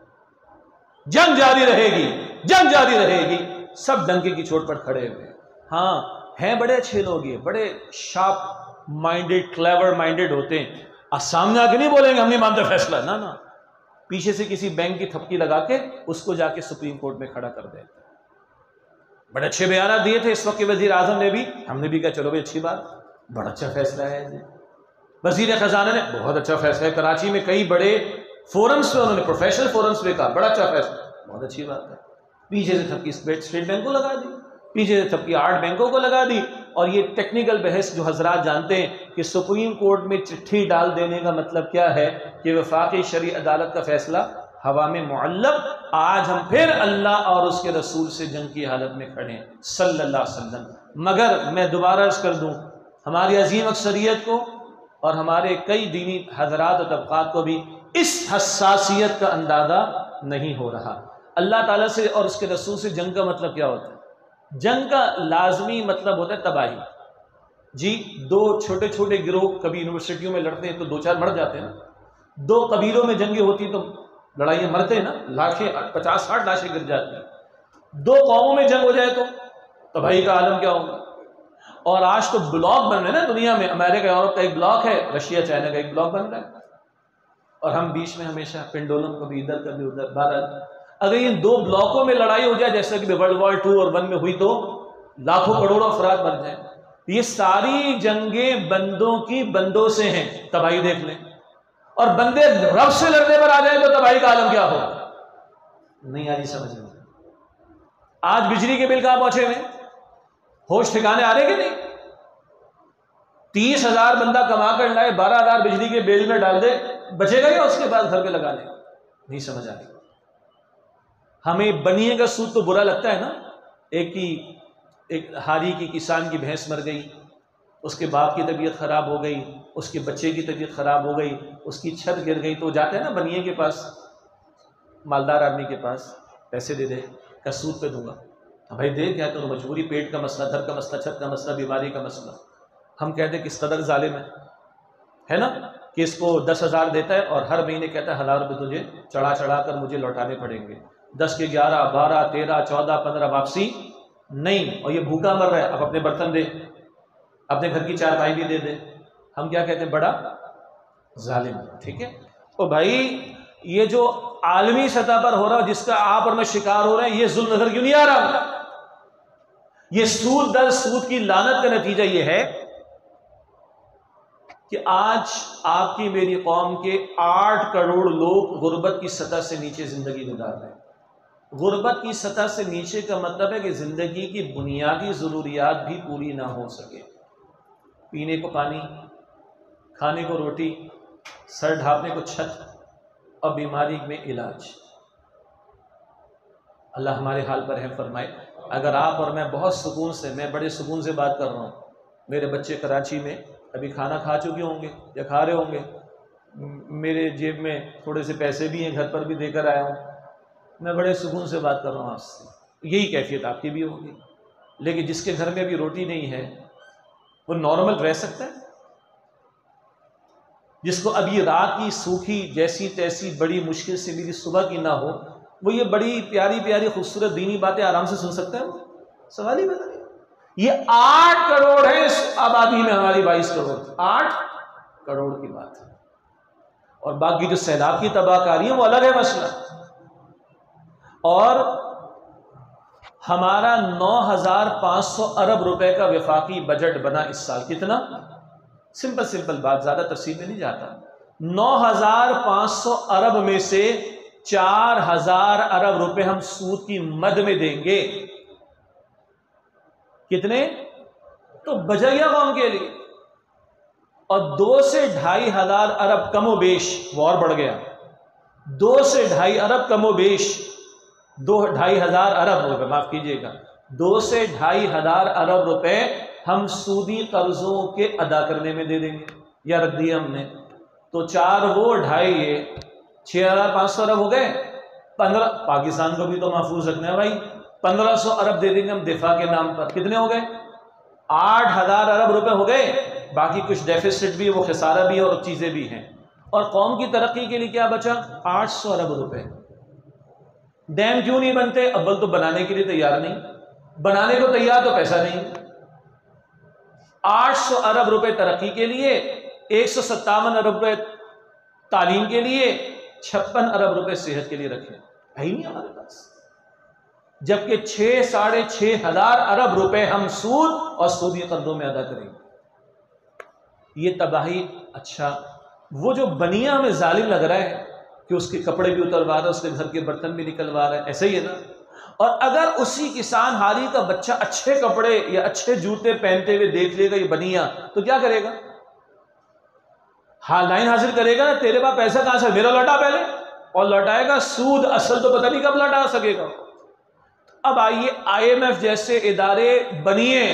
جنگ جاری رہے گی، جنگ جاری رہے گی، سب ڈنکے کی چوٹ پر کھڑے ہوئے۔ ہاں ہیں بڑے اچھے لوگ، یہ بڑے شارپ مائنڈیڈ، کلیور مائنڈیڈ ہوتے ہیں، سامنے آ کے نہیں بولیں گے ہم نہیں مانتے فیصلہ، نہ پیچھے سے کسی بینک کی تھپکی لگا کے اس کو جا کے سپریم کورٹ میں کھڑا کر دے۔ بڑے اچھے بیانات دیے تھے اس وقت کے وزیر اعظم نے بھی، ہم نے بھی کہا چلو بھائی اچھی بات، بڑا اچھا فیصلہ ہے۔ وزیر خزانہ نے بہت اچھا فیصلہ ہے، کراچی میں کئی بڑے فورمز میں انہوں نے، پروفیشنل فورمز میں کہا بڑا اچھا فیصلہ، بہت اچھی بات ہے۔ پیچھے سے تھپکی اسٹیٹ بینک کو لگا دی، پیچھے سے تھپکی 8 بینکوں کو لگا دی، اور یہ ٹیکنیکل بحث جو حضرات جانتے ہیں کہ سپریم کورٹ میں چٹھی ڈال دینے کا مطلب کیا ہے، کہ وفاقی شرعی عدالت کا فیصلہ ہوا میں معلق۔ آج ہم پھر اللہ اور اس کے رسول سے جنگ کی حالت میں کھڑے ہیں صلی اللہ علیہ وسلم۔ مگر میں دوبارہ عرض کر دوں، ہماری عظیم اکثریت کو اور ہمارے کئی دینی حضرات و طبقات کو بھی اس حساسیت کا اندازہ نہیں ہو رہا۔ اللہ تعالیٰ سے اور اس کے رسول سے جنگ کا مطلب کیا ہوتا ہے؟ جنگ کا لازمی مطلب ہوتا ہے تباہی جی۔ 2 چھوٹے چھوٹے گروہ کبھی یونیورسٹیوں میں لڑتے ہیں تو 2-4 مر جاتے ہیں نا، 2 قبیلوں میں جنگیں ہوتی تو لڑائیاں مرتے ہیں نا، لاکھیں 50-60 لاشیں گر جاتی ہیں۔ 2 قوموں میں جنگ ہو جائے تو تباہی کا عالم کیا ہوگا۔ اور آج تو بلاک بن رہے ہیں نا دنیا میں، امریکہ یورپ کا ایک بلاک ہے، رشیا چائنا کا ایک بلاک بن رہا ہے، اور ہم بیچ میں ہمیشہ پینڈولم کبھی ادھر کبھی ادھر۔ بہرحال اگر ان 2 بلاکوں میں لڑائی ہو جائے، جیسے کہ ورلڈ وار 2 اور 1 میں ہوئی، تو لاکھوں کروڑوں افراد مر جائیں۔ یہ ساری جنگیں بندوں کی بندوں سے ہیں، تباہی دیکھ لیں۔ اور بندے رب سے لڑنے پر آ جائیں تو تباہی کا عالم کیا ہو، نہیں آ رہی سمجھ میں۔ آج بجلی کے بل کہاں پہنچے ہوئے، ہوش ٹھکانے آ رہے کہ نہیں؟ 30,000 بندہ کما کر لائے، 12,000 بجلی کے بل میں ڈال دے، بچے گا یا اس کے بعد گھر پہ لگا لے؟ نہیں سمجھ آ رہی۔ ہمیں بنیے کا سود تو برا لگتا ہے نا، ایک ہاری کی کسان کی بھینس مر گئی، اس کے باپ کی طبیعت خراب ہو گئی، اس کے بچے کی طبیعت خراب ہو گئی، اس کی چھت گر گئی، تو جاتے ہیں نا بنیے کے پاس، مالدار آدمی کے پاس، پیسے دے دے کہ سود پہ دوں گا، بھائی دے، کیا کروں، مجبوری، پیٹ کا مسئلہ، گھر کا مسئلہ، چھت کا مسئلہ، بیماری کا مسئلہ۔ ہم کہتے ہیں کس قدر ظالم ہے نا، کہ اس کو 10,000 دیتا ہے اور ہر مہینے کہتا ہے 1,000 روپے تجھے چڑھا چڑھا کر مجھے لوٹانے پڑیں گے، 10 کے 11، 12، 13، 14، 15 واپسی نہیں، اور یہ بھوکا مر رہا ہے، اب اپنے برتن دے، اپنے گھر کی چارپائی بھی دے دے۔ ہم کیا کہتے ہیں، بڑا ظالم، ٹھیک ہے۔ تو بھائی یہ جو عالمی سطح پر ہو رہا جس کا آپ اور میں شکار ہو رہے ہیں، یہ ظلم نظر کیوں نہیں آ رہا؟ یہ سود در سود کی لعنت کا نتیجہ یہ ہے کہ آج آپ کی میری قوم کے 8 کروڑ لوگ غربت کی سطح سے نیچے زندگی گزار رہے ہیں۔ غربت کی سطح سے نیچے کا مطلب ہے کہ زندگی کی بنیادی ضروریات بھی پوری نہ ہو سکے، پینے کو پانی، کھانے کو روٹی، سر ڈھانپنے کو چھت، اور بیماری میں علاج۔ اللہ ہمارے حال پر رحم فرمائے۔ اگر آپ اور میں بہت سکون سے، میں بڑے سکون سے بات کر رہا ہوں، میرے بچے کراچی میں ابھی کھانا کھا چکے ہوں گے یا کھا رہے ہوں گے، میرے جیب میں تھوڑے سے پیسے بھی ہیں، گھر پر بھی دے کر آیا ہوں، میں بڑے سکون سے بات کر رہا ہوں آپ سے، یہی کیفیت آپ کی بھی ہوگی۔ لیکن جس کے گھر میں ابھی روٹی نہیں ہے وہ نارمل رہ سکتا ہے؟ جس کو ابھی رات کی سوکھی جیسی تیسی بڑی مشکل سے میری صبح کی نہ ہو، وہ یہ بڑی پیاری پیاری خوبصورت دینی باتیں آرام سے سن سکتا ہے؟ وہ سوال ہی بتا نہیں۔ یہ 8 کروڑ ہے اس آبادی میں، ہماری 22 کروڑ، 8 کروڑ کی بات ہے، اور باقی جو سیلاب کی تباہ کاری ہے وہ الگ ہے مسئلہ۔ اور ہمارا 9,500 ارب روپے کا وفاقی بجٹ بنا اس سال، کتنا؟ سمپل بات، زیادہ تفصیل میں نہیں جاتا۔ 9,500 ارب میں سے 4,000 ارب روپے ہم سود کی مد میں دیں گے۔ کتنے؟ تو بجائیہ قوم کے لیے، اور 2 سے 2,500 ارب کم و بیش، وہ اور بڑھ گیا، 2 سے 2.5 ارب کم و بیش، 2,500 ارب روپے، معاف کیجیے گا، 2 سے 2,500 ارب روپے ہم سودی قرضوں کے ادا کرنے میں دے دیں گے، یا رکھ دیا ہم نے، تو 4 وہ 2.5 یہ 6,500 ارب ہو گئے۔ 15 پاکستان کو بھی تو محفوظ رکھنا ہے بھائی، 1,500 ارب دے دیں گے ہم دفاع کے نام پر، کتنے ہو گئے؟ 8,000 ارب روپے ہو گئے۔ باقی کچھ ڈیفیسٹ بھی ہے، وہ خسارہ بھی ہے، اور چیزیں بھی ہیں، اور قوم کی ترقی کے لیے کیا بچا؟ 800 ارب روپے۔ ڈیم کیوں نہیں بنتے؟ اول تو بنانے کے لیے تیار نہیں، بنانے کو تیار تو پیسہ نہیں۔ 800 ارب روپے ترقی کے لیے، 157 ارب روپے تعلیم کے لیے، 56 ارب روپے صحت کے لیے رکھے، ہے ہی نہیں ہمارے پاس، جبکہ 6,500 ارب روپے ہم سود اور سودی قرضوں میں ادا کریں گے۔ یہ تباہی۔ اچھا، وہ جو بنیا ہمیں ظالم لگ رہا ہے کہ اس کے کپڑے بھی اتروا رہا ہے، اس کے گھر کے برتن بھی نکلوا رہا ہے، ایسا ہی ہے نا؟ اور اگر اسی کسان حالی کا بچہ اچھے کپڑے یا اچھے جوتے پہنتے ہوئے دیکھ لے گا یہ بنیا، تو کیا کرے گا؟ ہاں لائن حاصل کرے گا نا، تیرے پاس پیسہ کہاں سے، میرا لوٹا پہلے، اور لوٹائے گا سود، اصل تو پتہ نہیں کب لوٹا سکے گا۔ اب آئیے IMF جیسے ادارے بنیے،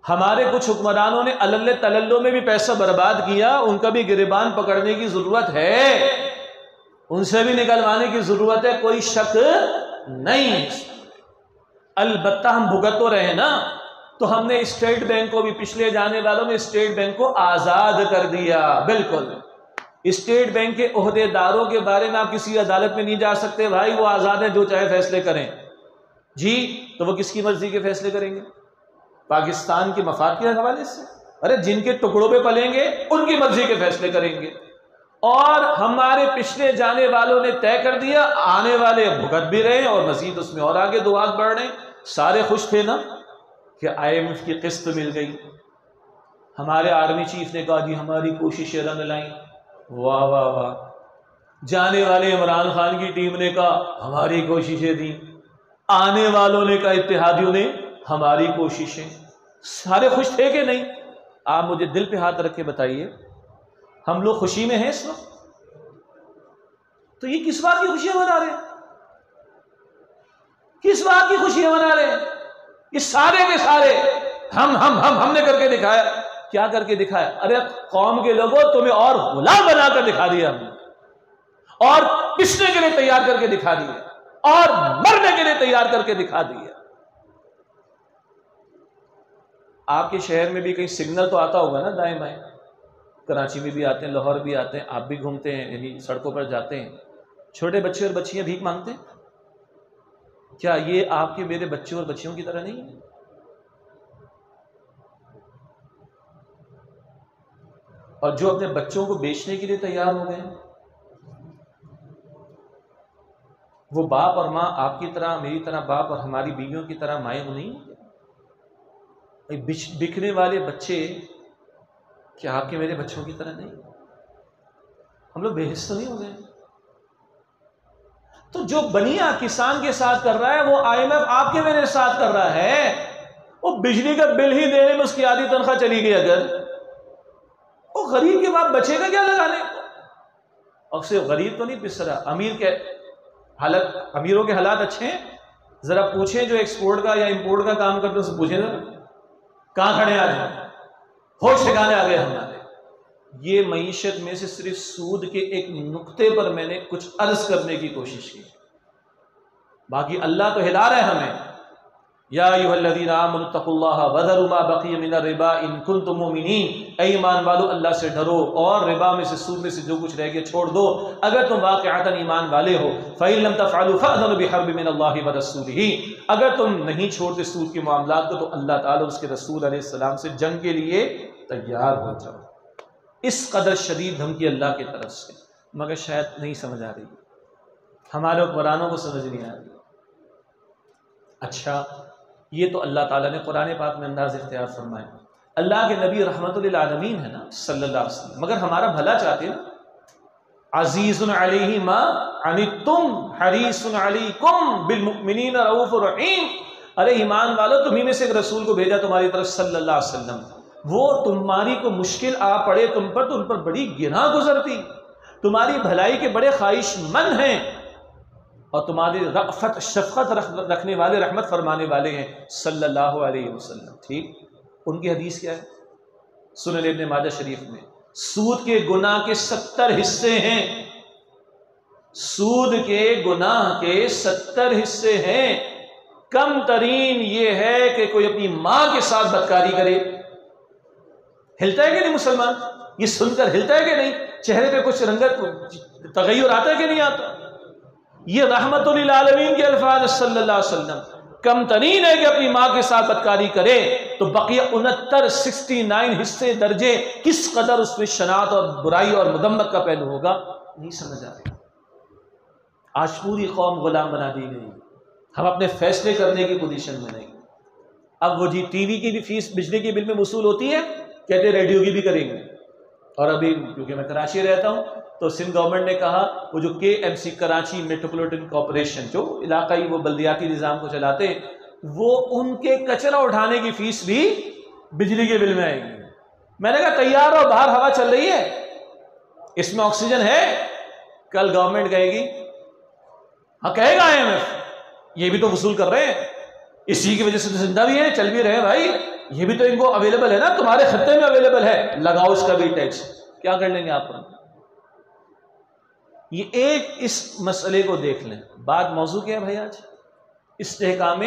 ہمارے کچھ حکمرانوں نے الل تللو میں بھی پیسہ برباد کیا، ان کا بھی گریبان پکڑنے کی ضرورت ہے، ان سے بھی نکلوانے کی ضرورت ہے، کوئی شک نہیں۔ البتہ ہم بھگت تو رہے نا، تو ہم نے اسٹیٹ بینک کو بھی، پچھلے جانے والوں نے اسٹیٹ بینک کو آزاد کر دیا، بالکل۔ اسٹیٹ بینک کے عہدے داروں کے بارے میں آپ کسی عدالت میں نہیں جا سکتے، بھائی وہ آزاد ہیں، جو چاہے فیصلے کریں جی، تو وہ کس کی مرضی کے فیصلے کریں گے؟ پاکستان کے مفاد کے حوالے سے؟ ارے جن کے ٹکڑوں پہ پلیں گے ان کی مرضی کے فیصلے کریں گے، اور ہمارے پچھلے جانے والوں نے طے کر دیا، آنے والے بھگت بھی رہے اور مزید اس میں اور آگے 2 ہاتھ بڑھ رہے ہیں۔ سارے خوش تھے نا کہ IMF کی قسط مل گئی، ہمارے آرمی چیف نے کہا جی ہماری کوششیں رنگ لائیں، واہ واہ واہ، جانے والے عمران خان کی ٹیم نے کہا ہماری کوششیں دیں، آنے والوں نے کہا اتحادیوں نے ہماری کوششیں، سارے خوش تھے کہ نہیں؟ آپ مجھے دل پہ ہاتھ رکھ کے بتائیے، ہم لوگ خوشی میں ہیں اس وقت؟ تو یہ کس بات کی خوشیاں منا رہے ہیں؟ کس بات کی خوشیاں منا رہے ہیں؟ یہ سارے کے سارے ہم نے کر کے دکھایا. کیا کر کے دکھایا؟ ارے قوم کے لوگوں تمہیں اور غلام بنا کر دکھا دیا ہم نے, اور پسنے کے لیے تیار کر کے دکھا دیا, اور مرنے کے لیے تیار کر کے دکھا دیا. آپ کے شہر میں بھی کہیں سگنل تو آتا ہوگا نا دائیں بائیں, کراچی میں بھی آتے ہیں, لاہور بھی آتے ہیں, آپ بھی گھومتے ہیں, یعنی سڑکوں پر جاتے ہیں. چھوٹے بچے اور بچیاں بھیک مانگتے ہیں. کیا یہ آپ کے میرے بچوں اور بچیوں کی طرح نہیں ہے؟ اور جو اپنے بچوں کو بیچنے کے لیے تیار ہو گئے, وہ باپ اور ماں آپ کی طرح, میری طرح باپ اور ہماری بیویوں کی طرح مائیں نہیں ہیں. بکنے والے بچے کیا آپ کے میرے بچوں کی طرح نہیں؟ ہم لوگ بے حس تو نہیں ہو گئے؟ تو جو بنیا کسان کے ساتھ کر رہا ہے وہ IMF آپ کے میرے ساتھ کر رہا ہے. وہ بجلی کا بل ہی دینے میں اس کی آدھی تنخواہ چلی گئی, اگر وہ غریب کے باپ بچے گا کیا لگانے کو؟ اور صرف غریب تو نہیں پس رہا, امیر کے حالت, امیروں کے حالات اچھے ہیں؟ ذرا پوچھیں جو ایکسپورٹ کا یا امپورٹ کا کام کرتے ہیں, اسے پوچھیں ذرا کہاں کھڑے آج, ہوش ٹھکانے آ گئے ہمارے. یہ معیشت میں سے صرف سود کے ایک نقطے پر میں نے کچھ عرض کرنے کی کوشش کی, باقی اللہ تو ہلا رہے ہمیں. یا ایھا الذین آمنوا اتقوا اللہ وذروا ما بقی من الربا ان کنتم مؤمنین, اے ایمان والو اللہ سے ڈرو اور ربا میں سے, سود میں سے جو کچھ رہ گیا چھوڑ دو اگر تم واقعتاً ایمان والے ہو. فإن لم تفعلوا فأذنوا بحرب من اللہ ورسولہ, اگر تم نہیں چھوڑتے سود کے معاملات کو تو اللہ تعالیٰ اس کے رسول علیہ السلام سے جنگ کے لیے تیار ہو جاؤ. اس قدر شدید دھمکی اللہ کی طرف سے, مگر شاید نہیں سمجھ آ رہی, ہمارے حکمرانوں کو سمجھ نہیں آ رہی. اچھا یہ تو اللہ تعالیٰ نے قرآن پاک میں انداز اختیار فرمایا, اللہ کے نبی رحمت للعالمین ہے نا صلی اللہ علیہ وسلم, مگر ہمارا بھلا چاہتے ہیں. عزیز علیہ ما عنتم حریص علیکم بالمؤمنین رؤوف رحیم. ارے ایمان والو, تمہیں میں سے ایک رسول کو بھیجا تمہاری طرف صلی اللہ علیہ وسلم, وہ تمہاری کو مشکل آ پڑے تم پر تو ان پر بڑی گناہ گزرتی, تمہاری بھلائی کے بڑے خواہش مند ہیں, اور تمہاری رأفت شفقت رکھنے والے, رحمت فرمانے والے ہیں صلی اللہ علیہ وسلم. ٹھیک, ان کی حدیث کیا ہے؟ سنن ابن ماجہ شریف میں, سود کے گناہ کے 70 حصے ہیں, سود کے گناہ کے 70 حصے ہیں. کم ترین یہ ہے کہ کوئی اپنی ماں کے ساتھ بدکاری کرے. ہلتا ہے کہ نہیں مسلمان؟ یہ سن کر ہلتا ہے کہ نہیں؟ چہرے پہ کچھ رنگت تغیر آتا ہے کہ نہیں آتا؟ یہ رحمت للعالمین کے الفاظ صلی اللہ علیہ وسلم. کم ترین ہے کہ اپنی ماں کے ساتھ بدکاری کرے, تو بقیہ 69 حصے درجے کس قدر اس میں شناعت اور برائی اور مذمت کا پہلو ہوگا, نہیں سمجھ آ رہا. آج پوری قوم غلام بنا دی گئی, ہم اپنے فیصلے کرنے کی پوزیشن میں نہیں. اب وہ جی ٹی وی کی بھی فیس بجلی کے بل میں وصول ہوتی ہے, کہتے ریڈیو کی بھی کریں گے. اور ابھی کیونکہ میں کراچی رہتا ہوں تو سندھ گورنمنٹ نے کہا وہ جو KMC کراچی میٹروپولیٹن کارپوریشن جو علاقائی وہ بلدیاتی نظام کو چلاتے ہیں, وہ ان کے کچرا اٹھانے کی فیس بھی بجلی کے بل میں آئے گی. میں نے کہا تیار ہو, باہر ہوا چل رہی ہے, اس میں آکسیجن ہے, کل گورنمنٹ کہے گی, ہاں کہے گا IMF یہ بھی تو وصول کر رہے ہیں, اسی کی وجہ سے تو زندہ بھی ہے, چل بھی رہے بھائی, یہ بھی تو ان کو اویلیبل ہے نا, تمہارے خطے میں اویلیبل ہے, لگاؤ اس کا بھی ٹیکس. کیا کر لیں گے آپ پر؟ یہ ایک اس مسئلے کو دیکھ لیں. بات موضوع کیا ہے بھائی آج؟ استحکام,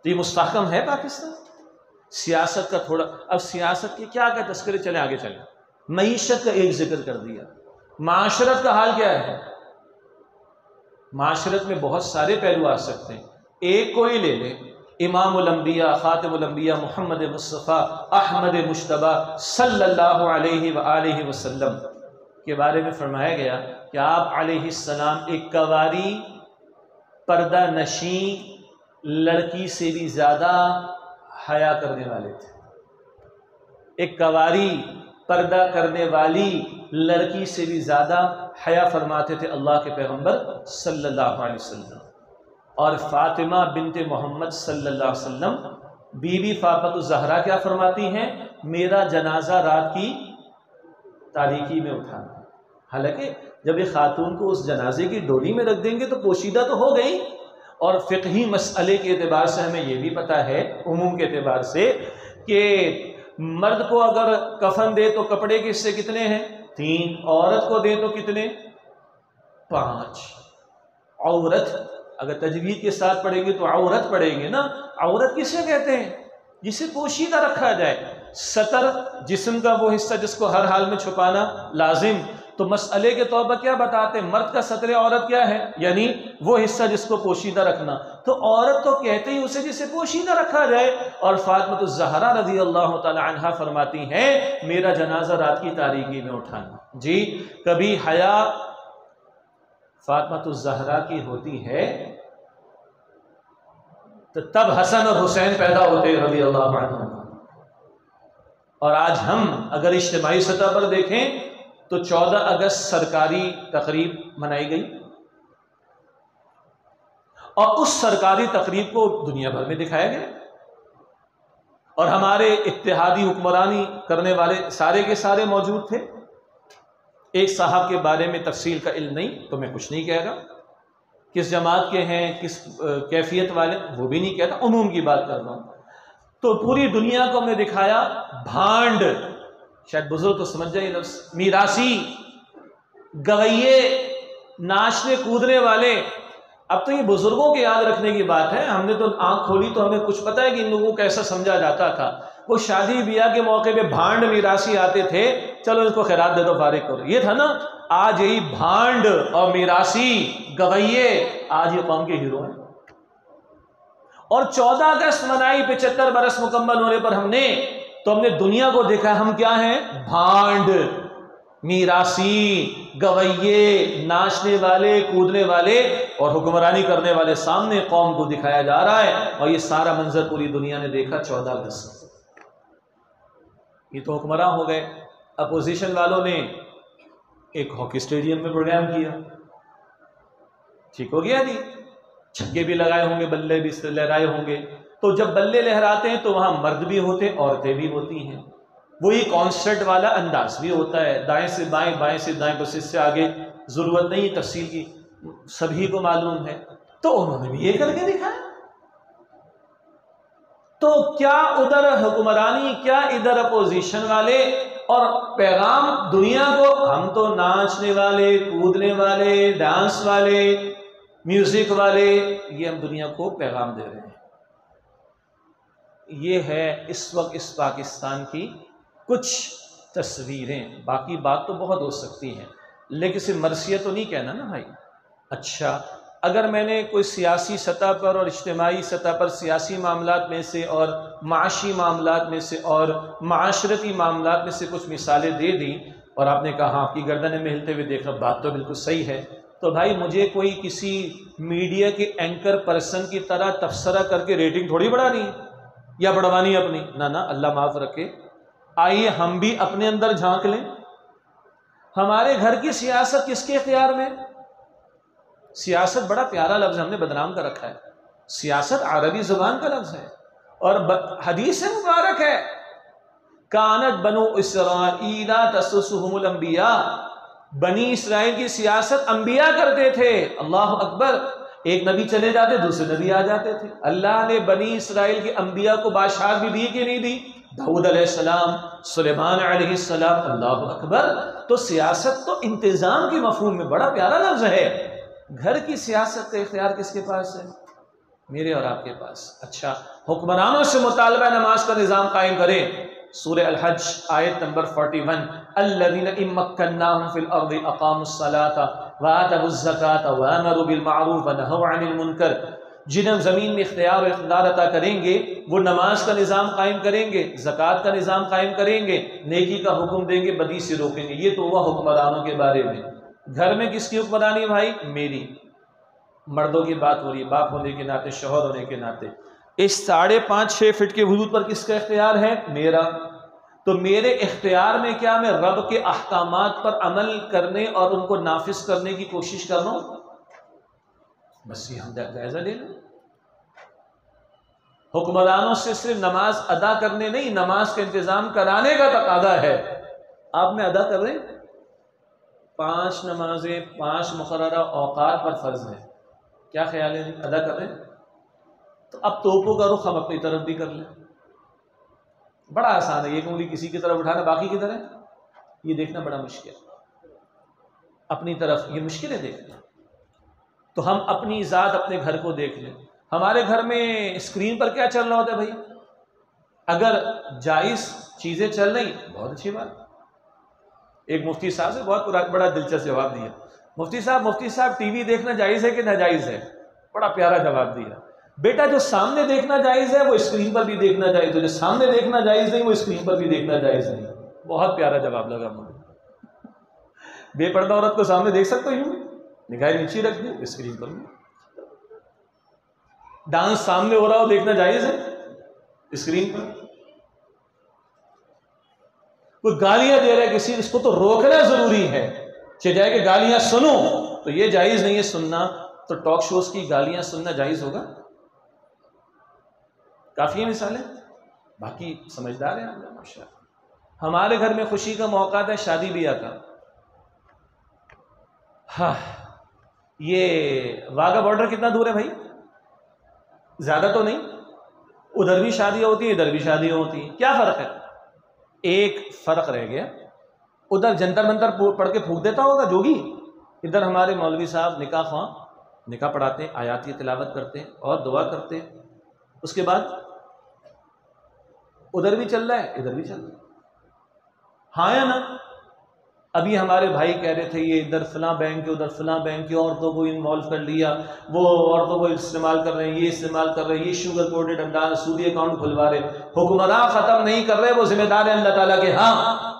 تو یہ مستحکم ہے پاکستان. سیاست کا تھوڑا, اب سیاست کے کیا کیا تذکرے, چلیں آگے چلیں. معیشت کا ایک ذکر کر دیا, معاشرت کا حال کیا ہے؟ معاشرت میں بہت سارے پہلو آ سکتے ہیں, ایک کوئی لے لیں, امام الانبیاء خاتم الانبیاء محمد مصطفیٰ احمد مجتبیٰ صلی اللہ علیہ وآلہ وسلم کے بارے میں فرمایا گیا کہ آپ علیہ السلام ایک کواری پردہ نشین لڑکی سے بھی زیادہ حیا کرنے والے تھے. ایک کواری پردہ کرنے والی لڑکی سے بھی زیادہ حیا فرماتے تھے اللہ کے پیغمبر صلی اللہ علیہ وسلم. اور فاطمہ بنت محمد صلی اللہ علیہ وسلم بی بی فاطمہ الزہرا کیا فرماتی ہیں؟ میرا جنازہ رات کی تاریکی میں اٹھانا. حالانکہ جب یہ خاتون کو اس جنازے کی ڈولی میں رکھ دیں گے تو پوشیدہ تو ہو گئی, اور فقہی مسئلے کے اعتبار سے ہمیں یہ بھی پتہ ہے عموم کے اعتبار سے کہ مرد کو اگر کفن دے تو کپڑے کے حصے کتنے ہیں؟ 3، عورت کو دے تو کتنے؟ 5۔ عورت اگر تجوید کے ساتھ پڑھیں گے تو عورت پڑھیں گے نا۔ عورت کسے کہتے ہیں؟ جسے پوشیدہ رکھا جائے۔ ستر جسم کا وہ حصہ جس کو ہر حال میں چھپانا لازم۔ تو مسئلے کے طور پر کیا بتاتے ہیں؟ مرد کا ستر عورت کیا ہے؟ یعنی وہ حصہ جس کو پوشیدہ رکھنا۔ تو عورت تو کہتے ہی اسے جسے پوشیدہ رکھا جائے۔ اور فاطمہ الزہرا رضی اللہ تعالی عنہا فرماتی ہیں میرا جنازہ رات کی تاریکی میں اٹھانا۔ جی کبھی حیا فاطمہ الزہرا کی ہوتی ہے تو تب حسن اور حسین پیدا ہوتے رضی اللہ عنہ۔ اور آج ہم اگر اجتماعی سطح پر دیکھیں تو 14 اگست سرکاری تقریب منائی گئی، اور اس سرکاری تقریب کو دنیا بھر میں دکھایا گیا، اور ہمارے اتحادی حکمرانی کرنے والے سارے کے سارے موجود تھے۔ ایک صاحب کے بارے میں تفصیل کا علم نہیں تو میں کچھ نہیں کہہ رہا، کس جماعت کے ہیں، کس کیفیت والے، وہ بھی نہیں کہتا، عموم کی بات کر رہا ہوں۔ تو پوری دنیا کو ہم نے دکھایا بھانڈ، شاید بزرگ تو سمجھ جائے لفظ، میراثی، گویے، ناچنے کودنے والے۔ اب تو یہ بزرگوں کے یاد رکھنے کی بات ہے، ہم نے تو آنکھ کھولی تو ہمیں کچھ پتہ ہے کہ ان لوگوں کو کیسا سمجھا جاتا تھا۔ وہ شادی بیاہ کے موقع پہ بھانڈ میراثی آتے تھے، چلو اس کو خیرات دے دو فارغ کرو، یہ تھا نا۔ آج یہی بھانڈ اور میراثی گویے آج یہ قوم کے ہیرو ہیں۔ اور 14 اگست منائی 75 برس مکمل ہونے پر ہم نے دنیا کو دیکھا ہم کیا ہیں؟ بھانڈ، میراثی، گویے، ناچنے والے، کودنے والے اور حکمرانی کرنے والے سامنے قوم کو دکھایا جا رہا ہے، اور یہ سارا منظر پوری دنیا نے دیکھا 14 اگست۔ یہ تو حکمراں ہو گئے۔ اپوزیشن والوں نے ایک ہاکی اسٹیڈیم میں پروگرام کیا، ٹھیک ہو گیا جی، چھکے بھی لگائے ہوں گے، بلے بھی لہرائے ہوں گے۔ تو جب بلے لہراتے ہیں تو وہاں مرد بھی ہوتے ہیں، عورتیں بھی ہوتی ہیں، وہی کانسرٹ والا انداز بھی ہوتا ہے، دائیں سے بائیں، بائیں سے دائیں، بس اس سے آگے ضرورت نہیں تفصیل کی، سبھی کو معلوم ہے۔ تو انہوں نے بھی یہ کر کے دکھایا۔ تو کیا ادھر حکمرانی، کیا ادھر اپوزیشن والے، اور پیغام دنیا کو، ہم تو ناچنے والے، کودنے والے، ڈانس والے، میوزک والے، یہ ہم دنیا کو پیغام دے رہے ہیں۔ یہ ہے اس وقت اس پاکستان کی کچھ تصویریں، باقی بات تو بہت ہو سکتی ہیں، لیکن صرف مرثیت تو نہیں کہنا نا بھائی۔ اچھا اگر میں نے کوئی سیاسی سطح پر اور اجتماعی سطح پر سیاسی معاملات میں سے اور معاشی معاملات میں سے اور معاشرتی معاملات میں سے کچھ مثالیں دے دیں، اور آپ نے کہا آپ کی گردنیں میں ہلتے ہوئے دیکھا، بات تو بالکل صحیح ہے، تو بھائی مجھے کوئی کسی میڈیا کے اینکر پرسن کی طرح تبصرہ کر کے ریٹنگ تھوڑی بڑھانی یا بڑھوانی اپنی، نہ اللہ معاف رکھے۔ آئیے ہم بھی اپنے اندر جھانک لیں، ہمارے گھر کی سیاست کس کے اختیار میں؟ سیاست بڑا پیارا لفظ ہم نے بدنام کر رکھا ہے، سیاست عربی زبان کا لفظ ہے اور حدیث مبارک ہے، کانت بنو اسرائیل تسوسہم الانبیاء، بنی اسرائیل کی سیاست انبیاء کرتے تھے۔ اللہ اکبر، ایک نبی چلے جاتے دوسرے نبی آ جاتے تھے۔ اللہ نے بنی اسرائیل کے انبیاء کو بادشاہت بھی دی کہ نہیں دی؟ داؤد علیہ السلام، سلیمان علیہ السلام، اللہ اکبر۔ تو سیاست تو انتظام کے مفہوم میں بڑا پیارا لفظ ہے۔ گھر کی سیاست کا اختیار کس کے پاس ہے؟ میرے اور آپ کے پاس۔ اچھا حکمرانوں سے مطالبہ نماز کا نظام قائم کریں۔ سورہ الحج آیت نمبر 41، الذین ان مکناہم فی الارض اقاموا الصلاۃ وآتوا الزکاۃ وآمروا بالمعروف ونہوا عن المنکر، جنہیں زمین میں اختیار و اقتدار عطا کریں گے وہ نماز کا نظام قائم کریں گے، زکوٰۃ کا نظام قائم کریں گے، نیکی کا حکم دیں گے، بدی سے روکیں گے۔ یہ تو ہوا حکمرانوں کے بارے میں۔ گھر میں کس کی حکمرانی بھائی؟ میری، مردوں کی بات ہو رہی ہے، باپ ہونے کے ناطے، شوہر ہونے کے ناطے۔ اس 5.5-6 فٹ کے حدود پر کس کا اختیار ہے؟ میرا۔ تو میرے اختیار میں کیا میں رب کے احکامات پر عمل کرنے اور ان کو نافذ کرنے کی کوشش کر رہا ہوں؟ بس یہ ہم جائزہ لے لیں۔ حکمرانوں سے صرف نماز ادا کرنے نہیں، نماز کا انتظام کرانے کا تقاضا ہے۔ آپ میں ادا کر رہے ہیں؟ 5 نمازیں 5 مقررہ اوقات پر فرض ہے، کیا خیال ہے؟ ادا کر رہے ہیں؟ تو اب توپوں کا رخ ہم اپنی طرف بھی کر لیں۔ بڑا آسان ہے، ایک انگلی کسی کی طرف اٹھانا، باقی کدھر ہے یہ دیکھنا بڑا مشکل ہے، اپنی طرف یہ مشکل ہے دیکھنا۔ تو ہم اپنی ذات اپنے گھر کو دیکھ لیں۔ ہمارے گھر میں اسکرین پر کیا چل رہا ہوتا ہے بھائی؟ اگر جائز چیزیں چل رہی بہت اچھی بات۔ ایک مفتی صاحب سے بہت بڑا دلچسپ جواب دیا، مفتی صاحب ٹی وی دیکھنا جائز ہے کہ ناجائز ہے؟ بڑا پیارا جواب دیا، بیٹا جو سامنے دیکھنا جائز ہے وہ اسکرین پر بھی دیکھنا جائز ہے، جو سامنے دیکھنا جائز نہیں وہ اسکرین پر بھی دیکھنا جائز نہیں۔ بہت پیارا جواب لگا مجھے۔ بے پردہ عورت کو سامنے دیکھ سکتے ہوں، نگاہ نیچے رکھ دیں، اسکرین پر بھی۔ ڈانس سامنے ہو رہا ہو دیکھنا جائز ہے اسکرین پر۔ کوئی گالیاں دے رہا ہے کسی، اس کو تو روکنا ضروری ہے، جائے کہ گالیاں سنو تو یہ جائز نہیں ہے سننا، تو ٹاک شوز کی گالیاں سننا جائز ہوگا؟ کافی مثالیں، باقی سمجھدار ہیں آپ ماشاء اللہ۔ ہمارے گھر میں خوشی کا موقع تھا، شادی بیاہ کا، ہاں یہ واگا بارڈر کتنا دور ہے بھائی؟ زیادہ تو نہیں، ادھر بھی شادیاں ہوتی ہیں ادھر بھی شادیاں ہوتی ہیں، کیا فرق ہے؟ ایک فرق رہ گیا، ادھر جنتر منتر پڑھ کے پھونک دیتا ہوگا جوگی، ادھر ہمارے مولوی صاحب نکاح خواں نکاح پڑھاتے ہیں، آیات کی تلاوت کرتے ہیں اور دعا کرتے ہیں، اس کے بعد ادھر بھی چل رہا ہے ادھر بھی چل رہا ہے، ہاں یا نا؟ ابھی ہمارے بھائی کہہ رہے تھے یہ ادھر فلاں بینک کے ادھر فلاں بینک کے، عورتوں کو انوالو کر لیا، وہ عورتوں کو استعمال کر رہے ہیں، یہ استعمال کر رہے ہیں، یہ شوگر کوڈڈ انڈا سودی اکاؤنٹ کھلوا رہے، حکمراں ختم نہیں کر رہے، وہ ذمہ دار ہے اللہ تعالیٰ کے ہاں۔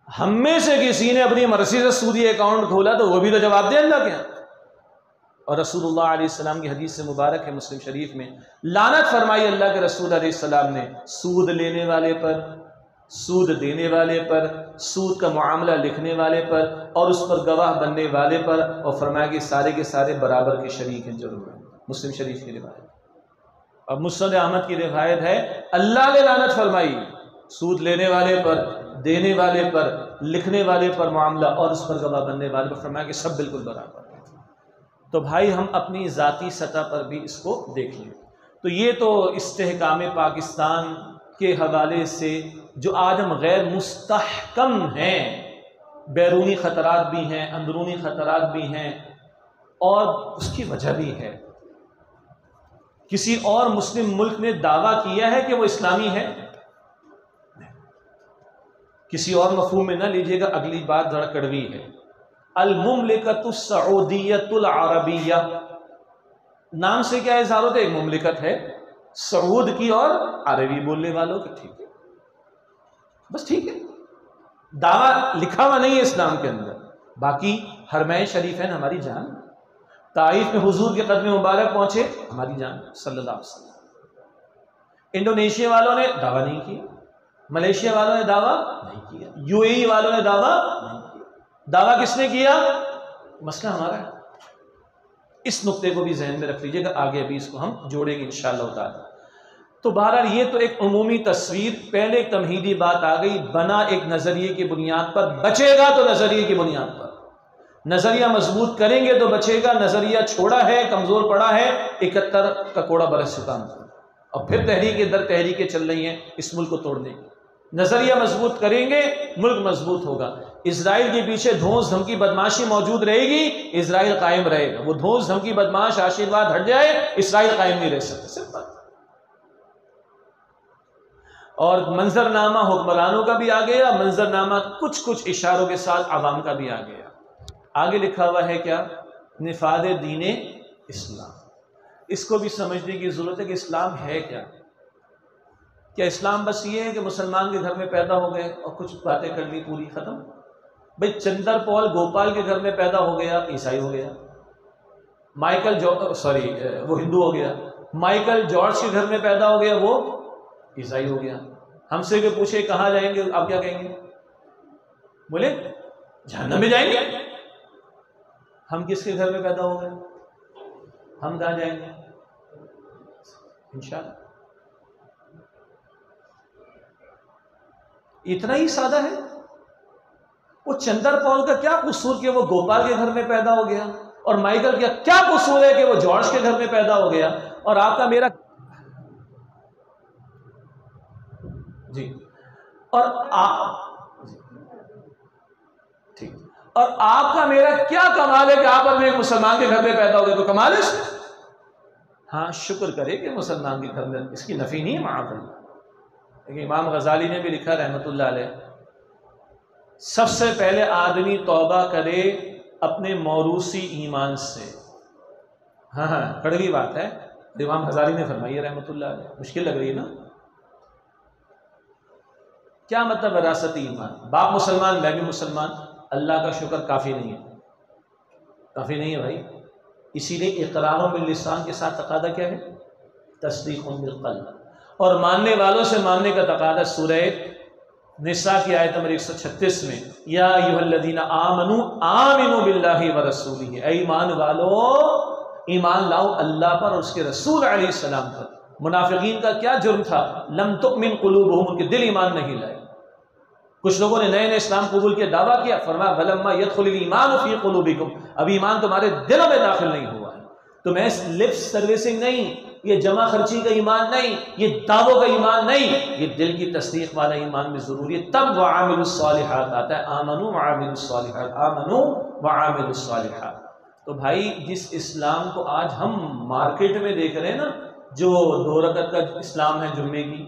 ہم میں سے کسی نے اپنی مرضی سے سودی اکاؤنٹ کھولا تو وہ بھی تو جواب دے اللہ کے ہاں۔ اور رسول اللہ علیہ السلام کی حدیث سے مبارک ہے مسلم شریف میں، لعنت فرمائی اللہ کے رسول علیہ السلام نے سود لینے والے پر، سود دینے والے پر، سود کا معاملہ لکھنے والے پر اور اس پر گواہ بننے والے پر، اور فرمایا کہ سارے کے سارے برابر کے شریک ہیں ضرور ہیں۔ مسلم شریف کی روایت۔ اور مسند احمد کی روایت ہے اللہ نے لعنت فرمائی سود لینے والے پر، دینے والے پر، لکھنے والے پر معاملہ اور اس پر گواہ بننے والے پر، فرمایا کہ سب بالکل برابر ہیں۔ تو بھائی ہم اپنی ذاتی سطح پر بھی اس کو دیکھ لیں۔ تو یہ تو استحکام پاکستان کے حوالے سے جو آج ہم غیر مستحکم ہیں، بیرونی خطرات بھی ہیں، اندرونی خطرات بھی ہیں، اور اس کی وجہ بھی ہے۔ کسی اور مسلم ملک نے دعویٰ کیا ہے کہ وہ اسلامی ہے؟ کسی اور مفہوم میں نہ لیجیے گا، اگلی بات ذرا کڑوی ہے۔ المملکۃ السعودیۃ العربیہ، نام سے کیا اظہار ہوتا ہے؟ ایک مملکت ہے سعود کی اور عربی بولنے والوں کی، ٹھیک ہے بس ٹھیک ہے، دعویٰ لکھا ہوا نہیں ہے اسلام کے اندر۔ باقی حرمین شریفین ہماری جان، طائف میں حضور کے قدم مبارک پہنچے ہماری جان صلی اللہ علیہ وسلم۔ انڈونیشیا والوں نے دعویٰ نہیں کیا، ملیشیا والوں نے دعویٰ نہیں کیا، یو اے ای والوں نے دعویٰ نہیں کیا، دعویٰ کس نے کیا؟ مسئلہ ہمارا ہے۔ اس نقطے کو بھی ذہن میں رکھ لیجیے گا، آگے ابھی اس کو ہم جوڑیں گے انشاءاللہ تعالی۔ تو بہرحال یہ تو ایک عمومی تصویر، پہلے ایک تمہیدی بات آ گئی، بنا ایک نظریے کی بنیاد پر، بچے گا تو نظریے کی بنیاد پر، نظریہ مضبوط کریں گے تو بچے گا، نظریہ چھوڑا ہے، کمزور پڑا ہے، 71 کا کوڑا برس چکا ہے، اور پھر تحریک در تحریکیں چل رہی ہیں اس ملک کو توڑنے کی۔ نظریہ مضبوط کریں گے ملک مضبوط ہوگا۔ اسرائیل کے پیچھے دھونس دھمکی بدماشی موجود رہے گی، اسرائیل قائم رہے گا۔ وہ دھونس دھمکی بدماش آشیرواد ہٹ جائے، اسرائیل قائم نہیں رہ سکتے، صرف بات۔ اور منظرنامہ حکمرانوں کا بھی آ گیا، منظرنامہ کچھ کچھ اشاروں کے ساتھ عوام کا بھی آ گیا۔ آگے لکھا ہوا ہے کیا؟ نفاذ دین اسلام۔ اس کو بھی سمجھنے کی ضرورت ہے کہ اسلام ہے کیا؟ کیا اسلام بس یہ ہے کہ مسلمان کے گھر میں پیدا ہو گئے اور کچھ باتیں کر لی پوری ختم؟ بھئی چندر پال گوپال کے گھر میں پیدا ہو گیا، عیسائی ہو گیا۔ وہ ہندو ہو گیا۔ مائیکل جارج کے گھر میں پیدا ہو گیا، وہ عیسائی ہو گیا۔ ہم سے کہ پوچھے کہاں جائیں گے، آپ کیا کہیں گے؟ بولے جہنم میں جائیں گے۔ ہم کس کے گھر میں پیدا ہو گئے؟ ہم کہاں جائیں گے؟ انشاءاللہ۔ اتنا ہی سادہ ہے۔ وہ چندر پال کا کیا قصور کہ وہ گوپال کے گھر میں پیدا ہو گیا، اور مائیکل کا کیا قصور ہے کہ وہ جارج کے گھر میں پیدا ہو گیا، اور آپ کا میرا جی اور ٹھیک، اور آپ کا میرا کیا کمال ہے کہ آپ اور میں ایک مسلمان کے گھر میں پیدا ہو گئے، تو کمال ہے؟ ہاں شکر کرے کہ مسلمان کے گھر میں، اس کی نفی نہیں ہے معاذ اللہ۔ لیکن امام غزالی نے بھی لکھا رحمۃ اللہ علیہ، سب سے پہلے آدمی توبہ کرے اپنے موروثی ایمان سے۔ ہاں کڑوی بات ہے، امام غزالی نے فرمائی ہے رحمۃ اللہ علیہ، مشکل لگ رہی ہے نا؟ کیا مطلب وراثتی ایمان؟ باپ مسلمان میں بھی مسلمان، اللہ کا شکر کافی نہیں ہے، کافی نہیں ہے بھائی۔ اسی لیے اقرار باللسان کے ساتھ تقاضا کیا ہے؟ تصدیق بالقلب، اور ماننے والوں سے ماننے کا تقاضا سورہ نساء کی آیت نمبر 136 میں، یا ایھا الذین آمنوا آمنوا باللہ ورسولہ، اے ایمان والو ایمان لاؤ اللہ پر اور اس کے رسول علیہ السلام پر۔ منافقین کا کیا جرم تھا؟ لم تؤمن قلوبہم، ان کے دل ایمان نہیں لائے۔ کچھ لوگوں نے نئے نئے اسلام قبول کیا، دعویٰ کیا، فرمایا ولما يدخل الایمان فی قلوبکم، ابھی ایمان تمہارے دلوں میں داخل نہیں ہوا ہے۔ تو میں لپ سروسنگ نہیں، یہ جمع خرچی کا ایمان نہیں، یہ دعووں کا ایمان نہیں، یہ دل کی تصدیق والا ایمان بھی ضروری ہے۔ تب وعاملوا الصالحات آتا ہے، آمنوا وعاملوا الصالحات، آمنوا وعاملوا الصالحات۔ تو بھائی جس اسلام کو آج ہم مارکیٹ میں دیکھ رہے ہیں نا، جو 2 رکعت کا اسلام ہے جمعے کی،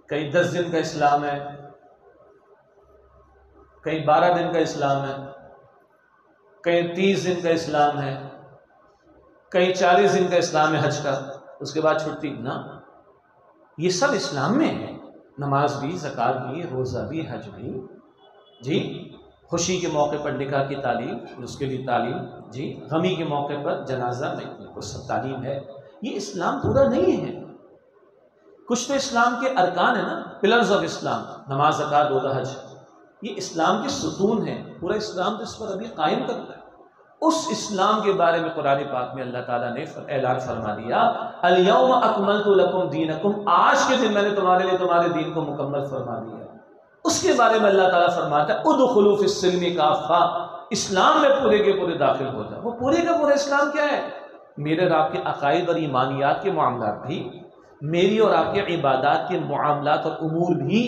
کئی 10 دن کا اسلام ہے، کئی 12 دن کا اسلام ہے، کئی 30 دن کا اسلام ہے، کئی 40 دن کا اسلام ہے حج کا، اس کے بعد چھٹی نا، یہ سب اسلام میں ہے۔ نماز بھی، زکوٰۃ بھی، روزہ بھی، حج بھی، جی خوشی کے موقع پر نکاح کی تعلیم، اس کے لیے تعلیم، جی غمی کے موقع پر جنازہ میں وہ سب تعلیم ہے۔ یہ اسلام پورا نہیں ہے، کچھ تو اسلام کے ارکان ہیں نا، پلرز آف اسلام، نماز، زکوٰۃ، روزہ، حج، یہ اسلام کے ستون ہیں، پورا اسلام تو اس پر ابھی قائم کرتا ہے۔ اس اسلام کے بارے میں قرآن پاک میں اللہ تعالیٰ نے اعلان فرما دیا، الیوم اکملت لکم دینکم، آج کے دن میں نے تمہارے لیے تمہارے دین کو مکمل فرما دیا۔ اس کے بارے میں اللہ تعالیٰ فرماتا ہے ادخلوا فی السلم کافہ، اسلام میں پورے کے پورے داخل ہو جاؤ۔ وہ پورے کا پورا اسلام کیا ہے؟ میرے اور آپ کے عقائد اور ایمانیات کے معاملات بھی، میری اور آپ کے عبادات کے معاملات اور امور بھی،